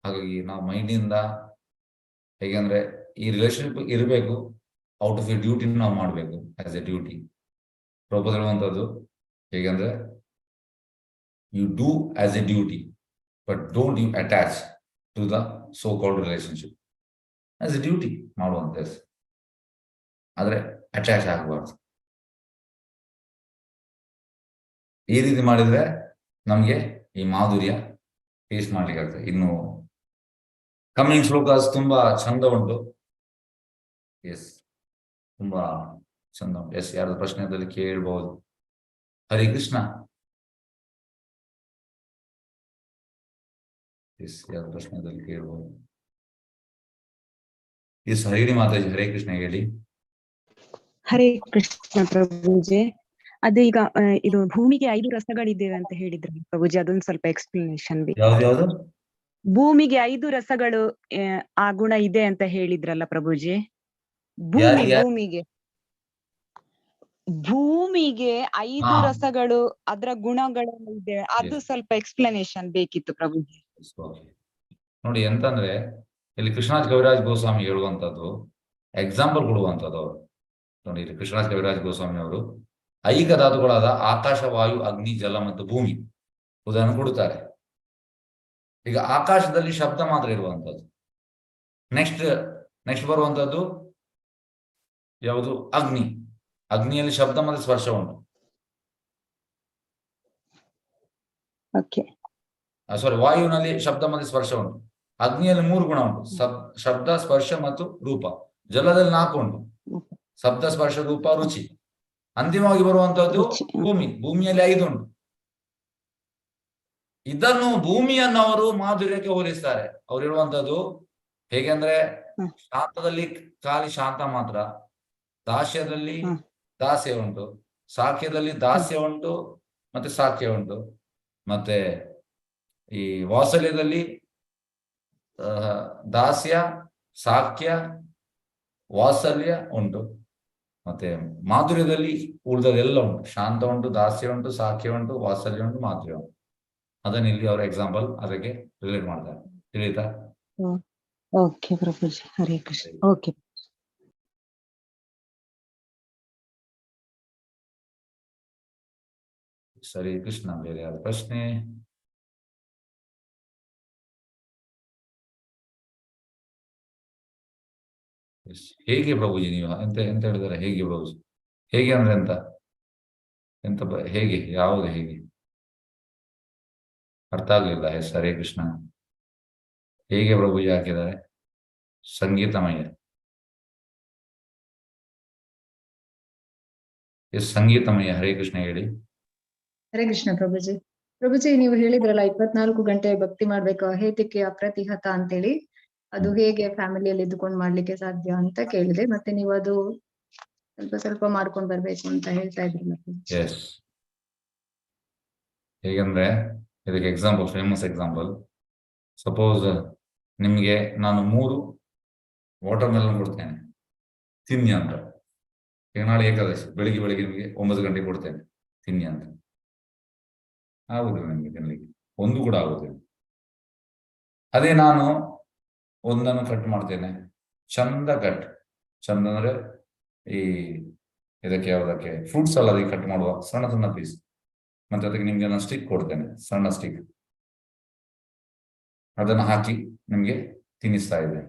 A: ಹಾಗಾಗಿ ನಾವು ಮೈಂಡಿಂದ ಹೇಗೆಂದ್ರೆ ಈ ರಿಲೇಶನ್ಶಿಪ್ ಇರಬೇಕು, ಔಟ್ ಆಫ್ ಎ ಡ್ಯೂಟಿ ನಾವು ಮಾಡಬೇಕು, ಆಸ್ ಎ ಡ್ಯೂಟಿ. ಪ್ರಭುಪಾದ ಹೇಳುವಂಥದ್ದು ಹೇಗೆಂದ್ರೆ you do as a duty, but don't you attach to the so-called relationship. As a duty ಮಾಡುವಂತ, ಆದ್ರೆ ಅಟ್ಯಾಚ್ ಆಗಬಾರ್ದು. ಈ ರೀತಿ ಮಾಡಿದ್ರೆ ನಮ್ಗೆ ಈ ಮಾಧುರ್ಯ ಟೇಸ್ಟ್ ಮಾಡ್ಲಿಕ್ಕೆ ಆಗ್ತದೆ. ಇನ್ನು ಕಮಿಂಗ್ ಶ್ಲೋಕಾಸ್ ತುಂಬಾ ಚಂದ ಉಂಟು. ಎಸ್, ತುಂಬಾ ಚಂದ ಉಂಟು. ಎಸ್, ಯಾರ್ದು ಪ್ರಶ್ನೆದಲ್ಲಿ ಕೇಳಬಹುದು. ಹರೇ ಕೃಷ್ಣ. ಎಸ್, ಯಾರ ಪ್ರಶ್ನೆದಲ್ಲಿ ಕೇಳಬಹುದು. ಎಸ್, ಹರಿಣಿ ಮಾತಾಜಿ, ಹರೇ ಕೃಷ್ಣ ಹೇಳಿ.
H: ಹರೇ ಕೃಷ್ಣ ಪ್ರಭುಜಿ. ಅದೇ ಈಗ ಇದು ಭೂಮಿಗೆ 5 ರಸಗಳಿದ್ದೇವೆ ಅಂತ ಹೇಳಿದ್ರು ಪ್ರಭುಜಿ, ಅದೊಂದು ಸ್ವಲ್ಪ ಎಕ್ಸ್ಪ್ಲನೇಷನ್ ಬೇಕು.
A: ಯಾವ್ದು?
H: ಭೂಮಿಗೆ 5 ರಸಗಳು ಆ ಗುಣ ಇದೆ ಅಂತ ಹೇಳಿದ್ರಲ್ಲ ಪ್ರಭುಜಿ. ಭೂಮಿಗೆ 5 ರಸಗಳು, ಅದರ ಗುಣಗಳು ಇದೆ, ಅದು ಸ್ವಲ್ಪ ಎಕ್ಸ್ಪ್ಲನೇಷನ್ ಬೇಕಿತ್ತು ಪ್ರಭುಜಿ.
A: ನೋಡಿ, ಎಂತಂದ್ರೆ ಇಲ್ಲಿ ಕೃಷ್ಣರಾಜ್ ಕವಿರಾಜ್ ಗೋಸ್ವಾಮಿ ಹೇಳುವಂತದ್ದು ಎಕ್ಸಾಂಪಲ್ ಕೊಡುವಂಥದ್ದು. ಅವರು ನೋಡಿ, ಇಲ್ಲಿ ಕೃಷ್ಣರಾಜ್ ಕವಿರಾಜ್ ಗೋಸ್ವಾಮಿ ಅವರು ಐಕ ಧಾತುಗಳಾದ ಆಕಾಶ, ವಾಯು, ಅಗ್ನಿ, ಜಲ ಮತ್ತು ಭೂಮಿ ಉದಾಹರಣೆ ಕೊಡುತ್ತಾರೆ. ಈಗ ಆಕಾಶದಲ್ಲಿ ಶಬ್ದ ಮಾತ್ರ ಇರುವಂತದ್ದು. ನೆಕ್ಸ್ಟ್ ಬರುವಂತದ್ದು ಯಾವುದು? ಅಗ್ನಿ. ಅಗ್ನಿಯಲ್ಲಿ ಶಬ್ದ ಮತ್ತು ಸ್ಪರ್ಶ ಉಂಟು. ಸಾರಿ, ವಾಯುವಿನಲ್ಲಿ ಶಬ್ದ ಮತ್ತು ಸ್ಪರ್ಶ ಉಂಟು. ಅಗ್ನಿಯಲ್ಲಿ 3 ಗುಣ ಉಂಟು: ಶಬ್ದ, ಸ್ಪರ್ಶ ಮತ್ತು ರೂಪ. ಜಲದಲ್ಲಿ 4 ಉಂಟು: ಶಬ್ದ, ಸ್ಪರ್ಶ, ರೂಪ, ರುಚಿ. ಅಂತಿಮವಾಗಿ ಬರುವಂತದ್ದು ಭೂಮಿ. ಭೂಮಿಯಲ್ಲಿ 5 ಉಂಟು. ಇದನ್ನು ಭೂಮಿಯನ್ನು ಅವರು ಮಾಧುರ್ಯಕ್ಕೆ ಹೋಲಿಸ್ತಾರೆ. ಅವ್ರು ಹೇಳುವಂತದ್ದು ಹೇಗೆ ಅಂದ್ರೆ
H: ಹ್ಮ್.
A: ಶಾಂತದಲ್ಲಿ ಖಾಲಿ ಶಾಂತ ಮಾತ್ರ, ದಾಸ್ಯದಲ್ಲಿ
H: ಹ್ಮ್.
A: ದಾಸ್ಯ ಉಂಟು, ಸಾಕ್ಯದಲ್ಲಿ ದಾಸ್ಯ ಉಂಟು ಮತ್ತೆ ಸಾಕ್ಯ ಉಂಟು, ಮತ್ತೆ ಈ ವಾತ್ಸಲ್ಯದಲ್ಲಿ ದಾಸ್ಯ, ಸಾಕ್ಯ, ವಾತ್ಸಲ್ಯ ಉಂಟು, ಮತ್ತೆ ಮಾಧುರ್ಯದಲ್ಲಿ ಉಳಿದದೆಲ್ಲ ಉಂಟು. ಶಾಂತ ಉಂಟು, ದಾಸ್ಯ ಉಂಟು, ಸಾಕ್ಯ ಉಂಟು, ವಾತ್ಸಲ್ಯ ಉಂಟು, ಮಾಧುರ್ಯ ಉಂಟು. ಅದನ್ನ ಇಲ್ಲಿ ಅವರ ಎಕ್ಸಾಂಪಲ್ ಅದಕ್ಕೆ ರಿಲೇಟ್ ಮಾಡ್ತಾರೆ. ತಿಳಿತಾ?
H: ಓಕೆ ಪ್ರಭುಜಿ, ಹರೇ ಕೃಷ್ಣ. ಓಕೆ.
A: ಸರಿ ಕೃಷ್ಣ. ಬೇರೆ ಯಾವ್ದು ಪ್ರಶ್ನೆ? ಹೇಗೆ ಪ್ರಭುಜಿ ನೀವು ಎಂತ ಎಂತ ಹೇಳಿದಾರೆ? ಹೇಗೆ ಪ್ರಭುಜಿ? ಹೇಗೆ ಅಂದ್ರೆ ಎಂತ ಎಂತ ಹೇಗೆ? ಯಾವುದು ಹೇಗೆ? ಅರ್ಥ ಆಗ್ಲಿಲ್ಲ. ಎಸ್, ಹರೇ ಕೃಷ್ಣ. ಹೇಗೆ ಪ್ರಭುಜಿ ಹಾಕಿದ್ದಾರೆ? ಸಂಗೀತಮಯ. ಎಸ್, ಸಂಗೀತಮಯ. ಹರೇ ಕೃಷ್ಣ ಹೇಳಿ.
I: ಹರೇ ಕೃಷ್ಣ ಪ್ರಭುಜಿ. ಪ್ರಭುಜಿ, ನೀವು ಹೇಳಿದ್ರಲ್ಲ 24 ಗಂಟೆ ಭಕ್ತಿ ಮಾಡ್ಬೇಕು, ಅಹೇತುಕೆ ಅಪ್ರತಿಹತ ಅಂತೇಳಿ, ಅದು ಹೇಗೆ ಫ್ಯಾಮಿಲಿಯಲ್ಲಿ ಇದ್ದುಕೊಂಡು ಮಾಡ್ಲಿಕ್ಕೆ ಸಾಧ್ಯ ಅಂತ ಕೇಳಿದೆ. ಮತ್ತೆ ನೀವು ಅದು ಸ್ವಲ್ಪ ಸ್ವಲ್ಪ ಮಾಡ್ಕೊಂಡು ಬರ್ಬೇಕು ಅಂತ ಹೇಳ್ತಾ ಇದ್ರಿ. ಮತ್ತೆ
A: ಎಸ್, ಹೇಗಂದ್ರೆ ಇದಕ್ಕೆ ಎಕ್ಸಾಂಪಲ್, ಫೇಮಸ್ ಎಕ್ಸಾಂಪಲ್. ಸಪೋಸ್ ನಿಮ್ಗೆ ನಾನು 3 ವಾಟರ್ ಮೆಲನ್ ಕೊಡ್ತೇನೆ ತಿನ್ನಿ ಅಂತ. ಈಗ ನಾಳೆ ಏಕಾದಶಿ, ಬೆಳಿಗ್ಗೆ ನಿಮಗೆ 9 ಗಂಟೆಗೆ ಕೊಡ್ತೇನೆ ತಿನ್ನಿ ಅಂತ. ಆಗುದಿಲ್ಲ ನಿಮ್ಗೆ ತಿನ್ಲಿಕ್ಕೆ, ಒಂದು ಕೂಡ ಆಗುದಿಲ್ಲ. ಅದೇ ನಾನು ಒಂದನ್ನು ಕಟ್ ಮಾಡ್ತೇನೆ, ಚಂದ ಕಟ್. ಚಂದ ಅಂದ್ರೆ ಈ ಇದಕ್ಕೆ ಯಾವುದಕ್ಕೆ ಫ್ರೂಟ್ಸ್ ಅಲ್ಲ, ಅದಕ್ಕೆ ಕಟ್ ಮಾಡುವ ಸಣ್ಣ ಸಣ್ಣ ಪೀಸ್. ಮತ್ತೆ ಅದಕ್ಕೆ ನಿಮ್ಗೆ ನಾನು ಸ್ಟಿಕ್ ಕೊಡ್ತೇನೆ, ಸಣ್ಣ ಸ್ಟಿಕ್. ಅದನ್ನು ಹಾಕಿ ನಿಮ್ಗೆ ತಿನ್ನಿಸ್ತಾ ಇದ್ದೆ.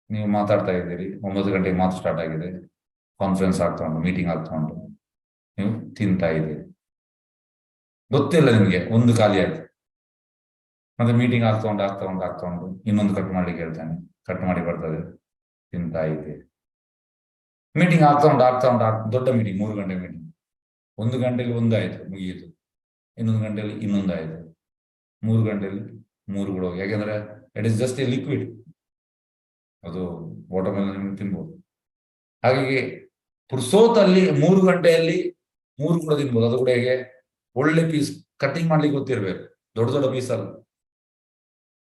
A: ನೀವು ಮಾತಾಡ್ತಾ ಇದ್ದೀರಿ, 9 ಗಂಟೆಗೆ ಮಾತು ಸ್ಟಾರ್ಟ್ ಆಗಿದೆ, ಕಾನ್ಫರೆನ್ಸ್ ಆಗ್ತಾ ಉಂಟು, ಮೀಟಿಂಗ್ ಆಗ್ತಾ ಉಂಟು, ನೀವು ತಿಂತಾ ಇದ್ದೀರಿ. ಗೊತ್ತಿಲ್ಲ ನಿಮ್ಗೆ, ಒಂದು ಖಾಲಿ ಆಯ್ತು. ಮತ್ತೆ ಮೀಟಿಂಗ್ ಆಗ್ತಾ ಉಂಟು, ಇನ್ನೊಂದು ಕಟ್ ಮಾಡ್ಲಿಕ್ಕೆ ಹೇಳ್ತಾನೆ, ಕಟ್ ಮಾಡಿ ಬರ್ತದೆ, ತಿಂತಾ ಇದ್ದೀರಿ. ಮೀಟಿಂಗ್ ಆಗ್ತಾ ಉಂಟು, ದೊಡ್ಡ ಮೀಟಿಂಗ್, 3 ಗಂಟೆ ಮೀಟಿಂಗ್. 1 ಗಂಟೆಯಲ್ಲಿ ಒಂದಾಯ್ತು, ಮುಗಿಯಿತು. ಇನ್ನೊಂದು ಗಂಟೆಯಲ್ಲಿ ಇನ್ನೊಂದಾಯ್ತು. 3 ಗಂಟೆಯಲ್ಲಿ 3 ಕೂಡ ಹೋಗಿ. ಯಾಕೆಂದ್ರೆ it is just A liquid. ಅದು ವಾಟರ್ ಮೆಲನ್ ನಿಮ್ಗೆ ತಿನ್ಬೋದು. ಹಾಗಾಗಿ ಪುರ್ಸೋತಲ್ಲಿ 3 ಗಂಟೆಯಲ್ಲಿ 3 ಕೂಡ ತಿನ್ಬೋದು. ಅದು ಕೂಡ ಹೇಗೆ? ಒಳ್ಳೆ ಪೀಸ್ ಕಟ್ಟಿಂಗ್ ಮಾಡ್ಲಿಕ್ಕೆ ಗೊತ್ತಿರ್ಬೇಕು, ದೊಡ್ಡ ದೊಡ್ಡ ಪೀಸ್ ಅಲ್ಲ.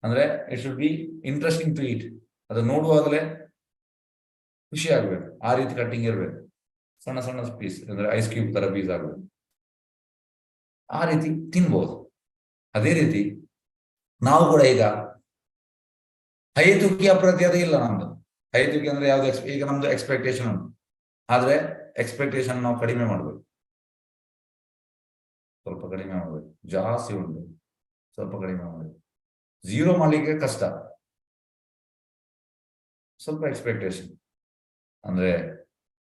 A: ಅಂದ್ರೆ it should be interesting to eat. ಅದು ನೋಡುವಾಗಲೇ ಖುಷಿ ಆಗ್ಬೇಕು, ಆ ರೀತಿ ಕಟ್ಟಿಂಗ್ ಇರ್ಬೇಕು. ಸಣ್ಣ ಸಣ್ಣ ಪೀಸ್ ಅಂದ್ರೆ ಐಸ್ ಕ್ಯೂಬ್ ತರ ಪೀಸ್ ಆಗ್ಬೇಕು, ಆ ರೀತಿ ತಿನ್ಬೋದು. ಅದೇ ರೀತಿ ನಾವು ಕೂಡ ಈಗ ಅಹೇತುಕಿ ಅಪ್ರತಿಹತ ಇಲ್ಲ ನಮ್ದು. ಅಹೇತುಕಿ ಅಂದ್ರೆ ಯಾವ್ದು? ಈಗ ನಮ್ದು ಎಕ್ಸ್ಪೆಕ್ಟೇಷನ್ ಉಂಟು, ಆದ್ರೆ ಎಕ್ಸ್ಪೆಕ್ಟೇಷನ್ ನಾವು ಕಡಿಮೆ ಮಾಡ್ಬೇಕು, ಸ್ವಲ್ಪ ಕಡಿಮೆ ಮಾಡ್ಬೇಕು. ಜಾಸ್ತಿ ಉಂಟು, ಸ್ವಲ್ಪ ಕಡಿಮೆ ಮಾಡ್ಬೇಕು. 0 ಮಾಡ್ಲಿಕ್ಕೆ ಕಷ್ಟ. ಸ್ವಲ್ಪ ಎಕ್ಸ್ಪೆಕ್ಟೇಷನ್ ಅಂದ್ರೆ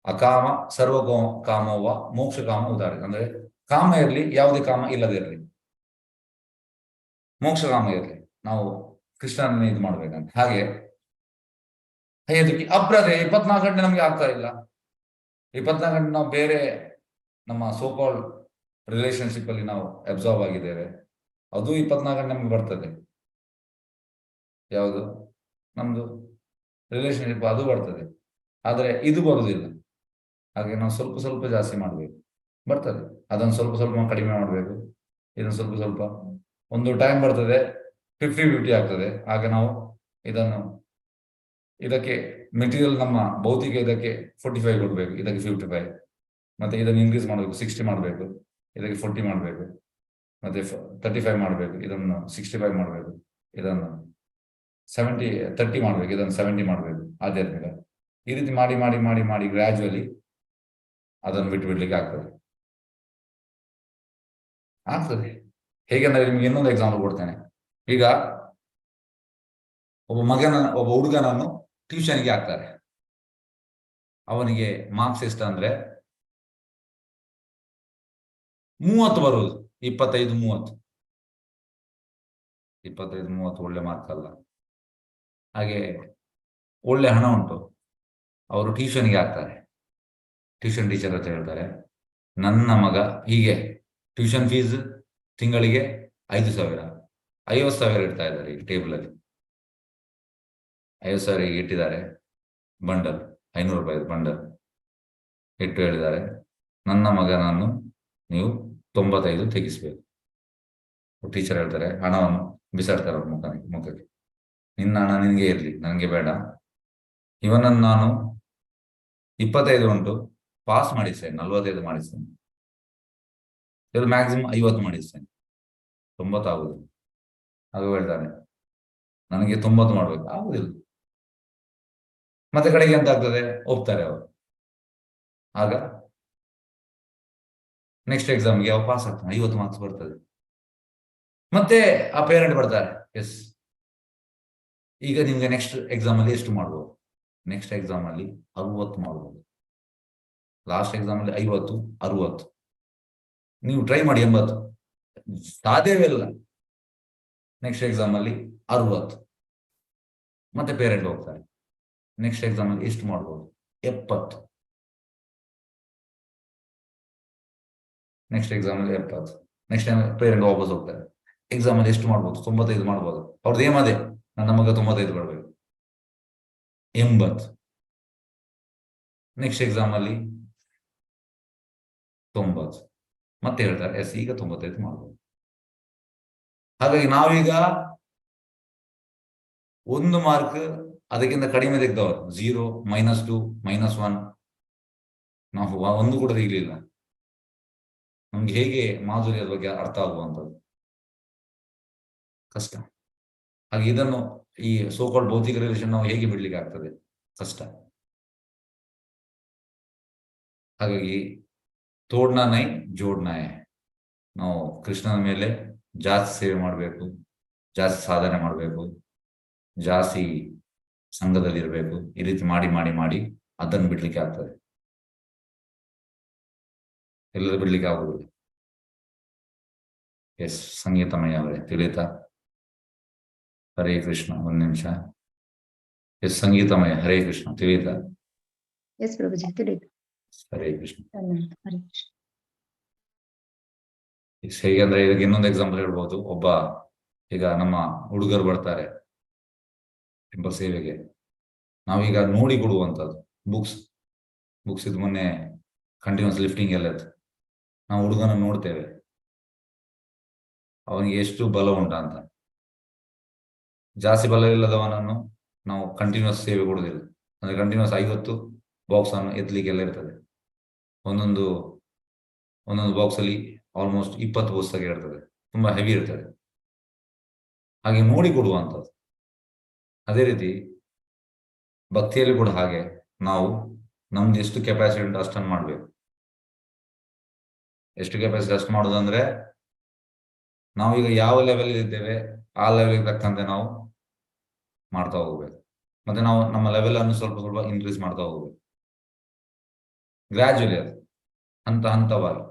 A: ಅಕಾಮ ಸರ್ವ ಕಾಮವ ಮೋಕ್ಷ ಕಾಮ ಉದಾಹರಣೆ. ಅಂದ್ರೆ ಕಾಮ ಇರ್ಲಿ, ಯಾವುದೇ ಕಾಮ ಇಲ್ಲದಿರ್ಲಿ, ಮೋಕ್ಷ ಕಾಮ ಇರ್ಲಿ, ನಾವು ಕೃಷ್ಣನ ಇದು ಮಾಡ್ಬೇಕಂತ. ಹಾಗೆ ಅಪ್ರತೆ 24 ಗಂಟೆ ನಮ್ಗೆ ಆಗ್ತಾ ಇಲ್ಲ. 24 ಗಂಟೆ ನಾವು ಬೇರೆ ನಮ್ಮ ಸೋಕಾಲ್ ರಿಲೇಶನ್ಶಿಪ್ ಅಲ್ಲಿ ನಾವು ಅಬ್ಸಾರ್ವ್ ಆಗಿದ್ದೇವೆ. ಅದು 24 ಗಂಟೆ ನಮ್ಗೆ ಬರ್ತದೆ. ಯಾವುದು? ನಮ್ದು ರಿಲೇಶನ್ಶಿಪ್, ಅದು ಬರ್ತದೆ. ಆದ್ರೆ ಇದು ಬರುವುದಿಲ್ಲ. ಹಾಗೆ ನಾವು ಸ್ವಲ್ಪ ಸ್ವಲ್ಪ ಜಾಸ್ತಿ ಮಾಡ್ಬೇಕು, ಬರ್ತದೆ. ಅದನ್ನು ಸ್ವಲ್ಪ ಸ್ವಲ್ಪ ಕಡಿಮೆ ಮಾಡ್ಬೇಕು, ಇದನ್ನು ಸ್ವಲ್ಪ ಸ್ವಲ್ಪ. ಒಂದು ಟೈಮ್ ಬರ್ತದೆ 50-50 ಆಗ್ತದೆ. ಆಗ ನಾವು ಇದಕ್ಕೆ ಮೆಟೀರಿಯಲ್, ನಮ್ಮ ಭೌತಿಕ ಇದಕ್ಕೆ 45 ಕೊಡ್ಬೇಕು, ಇದಕ್ಕೆ 55. ಮತ್ತೆ ಇದನ್ನು ಇನ್ಕ್ರೀಸ್ ಮಾಡಬೇಕು, 60 ಮಾಡಬೇಕು, ಇದಕ್ಕೆ 40 ಮಾಡಬೇಕು, ಮತ್ತೆ 35 ಮಾಡಬೇಕು, ಇದನ್ನು 65 ಮಾಡಬೇಕು, ಇದನ್ನು 30 ಮಾಡಬೇಕು, ಇದನ್ನು 70 ಮಾಡಬೇಕು. ಆಧ್ಯಾತ್ಮಿಕ ಈ ರೀತಿ ಮಾಡಿ ಮಾಡಿ ಮಾಡಿ ಮಾಡಿ ಗ್ರಾಜುವಲಿ ಅದನ್ನು ಬಿಟ್ಬಿಡ್ಲಿಕ್ಕೆ ಆಗ್ತದೆ. ಹೇಗೆಂದ್ರೆ ನಿಮ್ಗೆ ಇನ್ನೊಂದು ಎಕ್ಸಾಂಪಲ್ ಕೊಡ್ತೇನೆ. ಈಗ ಒಬ್ಬ ಹುಡುಗನನ್ನು ಟ್ಯೂಷನ್ಗೆ ಹಾಕ್ತಾರೆ. ಅವನಿಗೆ ಮಾರ್ಕ್ಸ್ ಎಷ್ಟು ಅಂದ್ರೆ 30 ಬರುವುದು. 25-30 ಒಳ್ಳೆ ಮಾರ್ಕ್ಸ್ ಅಲ್ಲ. ಹಾಗೆ ಒಳ್ಳೆ ಹಣ ಉಂಟು, ಅವರು ಟ್ಯೂಷನ್ಗೆ ಹಾಕ್ತಾರೆ. ಟ್ಯೂಷನ್ ಟೀಚರ್ ಅಂತ ಹೇಳ್ತಾರೆ, ನನ್ನ ಮಗ ಹೀಗೆ ಟ್ಯೂಷನ್ ಫೀಸ್ ತಿಂಗಳಿಗೆ 5,000, 50,000 ಇಡ್ತಾ ಇದ್ದಾರೆ ಈ ಟೇಬಲ್ ಅಲ್ಲಿ. 50,000 ಇಟ್ಟಿದ್ದಾರೆ ಬಂಡಲ್, 500 ರೂಪಾಯಿ ಬಂಡಲ್ ಇಟ್ಟು ಹೇಳಿದ್ದಾರೆ, ನನ್ನ ಮಗನನ್ನು ನೀವು 95 ತೆಗಿಸ್ಬೇಕು. ಟೀಚರ್ ಹೇಳ್ತಾರೆ, ಹಣವನ್ನು ಬಿಸಾಡ್ತಾರೆ ಅವ್ರ ಮುಖಕ್ಕೆ, ನಿನ್ನ ಹಣ ನಿನಗೆ ಇರಲಿ, ನನಗೆ ಬೇಡ. ಇವನನ್ನು ನಾನು 25 ಉಂಟು, ಪಾಸ್ ಮಾಡಿಸ್ತೇನೆ, 45 ಮಾಡಿಸ್ತೇನೆ, ಇವರು ಮ್ಯಾಕ್ಸಿಮಮ್ 50 ಮಾಡಿಸ್ತೇನೆ, 90 ಆಗುದಿಲ್ಲ. ಆಗ ಹೇಳ್ತಾನೆ, ನನಗೆ 90 ಮಾಡ್ಬೇಕು, ಆಗುದಿಲ್ಲ. ಮತ್ತೆ ಕಡೆಗೆ ಎಂತ ಆಗ್ತದೆ, ಒಪ್ತಾರೆ ಅವರು. ಆಗ ನೆಕ್ಸ್ಟ್ ಎಕ್ಸಾಮ್ಗೆ ಯಾವ ಪಾಸ್ ಆಗ್ತಾನೆ, 50 ಮಾರ್ಕ್ಸ್ ಬರ್ತದೆ. ಮತ್ತೆ ಆ ಪೇರೆಂಟ್ ಬರ್ತಾರೆ, ಎಸ್ ಈಗ ನಿಮ್ಗೆ ನೆಕ್ಸ್ಟ್ ಎಕ್ಸಾಮ್ ಅಲ್ಲಿ ಎಷ್ಟು ಮಾಡ್ಬೋದು? ನೆಕ್ಸ್ಟ್ ಎಕ್ಸಾಮ್ ಅಲ್ಲಿ 60 ಮಾಡ್ಬೋದು. ಲಾಸ್ಟ್ ಎಕ್ಸಾಮ್ ಅಲ್ಲಿ 50, 60, ನೀವು ಟ್ರೈ ಮಾಡಿ 80, ಸಾಧ್ಯವೇ ಇಲ್ಲ. ನೆಕ್ಸ್ಟ್ ಎಕ್ಸಾಮ್ ಅಲ್ಲಿ 60, ಮತ್ತೆ ಪೇರೆಂಟ್ ಹೋಗ್ತಾರೆ, ನೆಕ್ಸ್ಟ್ ಎಕ್ಸಾಮ್ ಅಲ್ಲಿ ಎಷ್ಟು ಮಾಡ್ಬೋದು? 70, ನೆಕ್ಸ್ಟ್ ಎಕ್ಸಾಮ್ ಅಲ್ಲಿ 70, ನೆಕ್ಸ್ಟ್ ಟೈಮ್ ಪೇರೆಂಟ್ ವಾಪಸ್ ಹೋಗ್ತಾರೆ, ಎಕ್ಸಾಮ್ ಅಲ್ಲಿ ಎಷ್ಟು ಮಾಡ್ಬೋದು? 95 ಮಾಡ್ಬೋದು. ಅವ್ರದ್ದು ಏಮದೇ, ನನ್ನ ಮಗ 95 ಬರ್ಬೇಕು, 80. ನೆಕ್ಸ್ಟ್ ಎಕ್ಸಾಮ್ ಅಲ್ಲಿ 90, ಮತ್ತೆ ಹೇಳ್ತಾರೆ ಎಸ್ ಈಗ 95 ಮಾಡ್ಬೋದು. ಹಾಗಾಗಿ ನಾವೀಗ 1 ಮಾರ್ಕ್ ಅದಕ್ಕಿಂತ ಕಡಿಮೆ ತೆಗೆದವರು, 0, -2, -1, ನಾವು 1 ಕೂಡ ತೆಗಿಲಿಲ್ಲ. ನಮ್ಗೆ ಹೇಗೆ ಮಾಧುರ್ಯದ ಬಗ್ಗೆ ಅರ್ಥ ಆಗುವಂಥದ್ದು ಕಷ್ಟ. ಹಾಗೆ ಇದನ್ನು ಈ ಸೋಕಾಲ್ಡ್ ಭೌತಿಕ ರಿಲೇಷನ್ ನಾವು ಹೇಗೆ ಬಿಡ್ಲಿಕ್ಕೆ ಆಗ್ತದೆ? ಕಷ್ಟ. ಹಾಗಾಗಿ ತೋಡ್ನಾ ನೈ ಜೋಡ್ನಾ ಹೈ. ನಾವು ಕೃಷ್ಣನ ಮೇಲೆ ಜಾಸ್ತಿ ಸೇವೆ ಮಾಡಬೇಕು, ಜಾಸ್ತಿ ಸಾಧನೆ ಮಾಡಬೇಕು, ಜಾಸ್ತಿ ಸಂಘದಲ್ಲಿ ಇರಬೇಕು. ಈ ರೀತಿ ಮಾಡಿ ಮಾಡಿ ಮಾಡಿ ಅದನ್ನು ಬಿಡ್ಲಿಕ್ಕೆ ಆಗ್ತದೆ, ಎಲ್ಲರೂ ಬಿಡ್ಲಿಕ್ಕೆ ಆಗುದಿಲ್ಲ. ಎಸ್ ಸಂಗೀತಮಯ್ಯ ಅವರೇ ತಿಳಿತಾ? ಹರೇ ಕೃಷ್ಣ, 1 ನಿಮಿಷ. ಎಸ್ ಸಂಗೀತಮಯ, ಹರೇ ಕೃಷ್ಣ ತಿಳಿತಾ?
I: ಎಸ್ ಪ್ರಭುಜಿ ತಿಳಿಯಿತು.
A: ಹರೇ ಕೃಷ್ಣ.
I: ಹರೇ ಕೃಷ್ಣ.
A: ಹೇಗೆಂದ್ರೆ ಇದಕ್ಕೆ ಇನ್ನೊಂದು ಎಕ್ಸಾಂಪಲ್ ಹೇಳ್ಬೋದು. ಒಬ್ಬ ಈಗ ನಮ್ಮ ಹುಡುಗರು ಬರ್ತಾರೆ ಟೆಂಪಲ್ ಸೇವೆಗೆ, ನಾವೀಗ ನೋಡಿ ಕೊಡುವಂಥದ್ದು ಬುಕ್ಸ್ ಇದು ಮೊನ್ನೆ ಕಂಟಿನ್ಯೂಸ್ ಲಿಫ್ಟಿಂಗ್ ಎಲ್ಲ ಇತ್ತು. ನಾವು ಹುಡುಗನ ನೋಡ್ತೇವೆ, ಅವನಿಗೆ ಎಷ್ಟು ಬಲ ಉಂಟ ಅಂತ. ಜಾಸ್ತಿ ಬಲ ಇಲ್ಲದವನನ್ನು ನಾವು ಕಂಟಿನ್ಯೂಸ್ ಸೇವೆ ಕೊಡುವುದಿಲ್ಲ. ಅಂದ್ರೆ ಕಂಟಿನ್ಯೂಸ್ 50 ಬಾಕ್ಸ್ ಅನ್ನು ಎತ್ತಲಿಕ್ಕೆಲ್ಲ ಇರ್ತದೆ. ಒಂದೊಂದು ಬಾಕ್ಸ್ ಅಲ್ಲಿ ಆಲ್ಮೋಸ್ಟ್ 20 ಪುಸ್ತಕ ಇರ್ತದೆ, ತುಂಬಾ ಹೆವಿ ಇರ್ತದೆ. ಹಾಗೆ ನೋಡಿ ಕೊಡುವಂಥದ್ದು. ಅದೇ ರೀತಿ ಭಕ್ತಿಯಲ್ಲಿ ಕೂಡ ಹಾಗೆ ನಾವು ನಮ್ದು ಎಷ್ಟು ಕೆಪಾಸಿಟಿ ಉಂಟು ಅಷ್ಟನ್ನು ಮಾಡ್ಬೇಕು. ಎಷ್ಟು ಕೆಪಾಸಿಟಿ ಅಷ್ಟು ಮಾಡೋದಂದ್ರೆ, ನಾವೀಗ ಯಾವ ಲೆವೆಲ್ ಇದ್ದೇವೆ ಆ ಲೆವೆಲ್ ತಕ್ಕಂತೆ ನಾವು ಮಾಡ್ತಾ ಹೋಗ್ಬೇಕು. ಮತ್ತೆ ನಾವು ನಮ್ಮ ಲೆವೆಲ್ ಅನ್ನು ಸ್ವಲ್ಪ ಸ್ವಲ್ಪ ಇನ್ಕ್ರೀಸ್ ಮಾಡ್ತಾ ಹೋಗ್ಬೇಕು. ಗ್ರಾಜುಯಲಿ, ಅದು ಹಂತವಾಗಿ.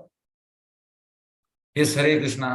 A: ಎಸ್ ಹರೇ ಕೃಷ್ಣ.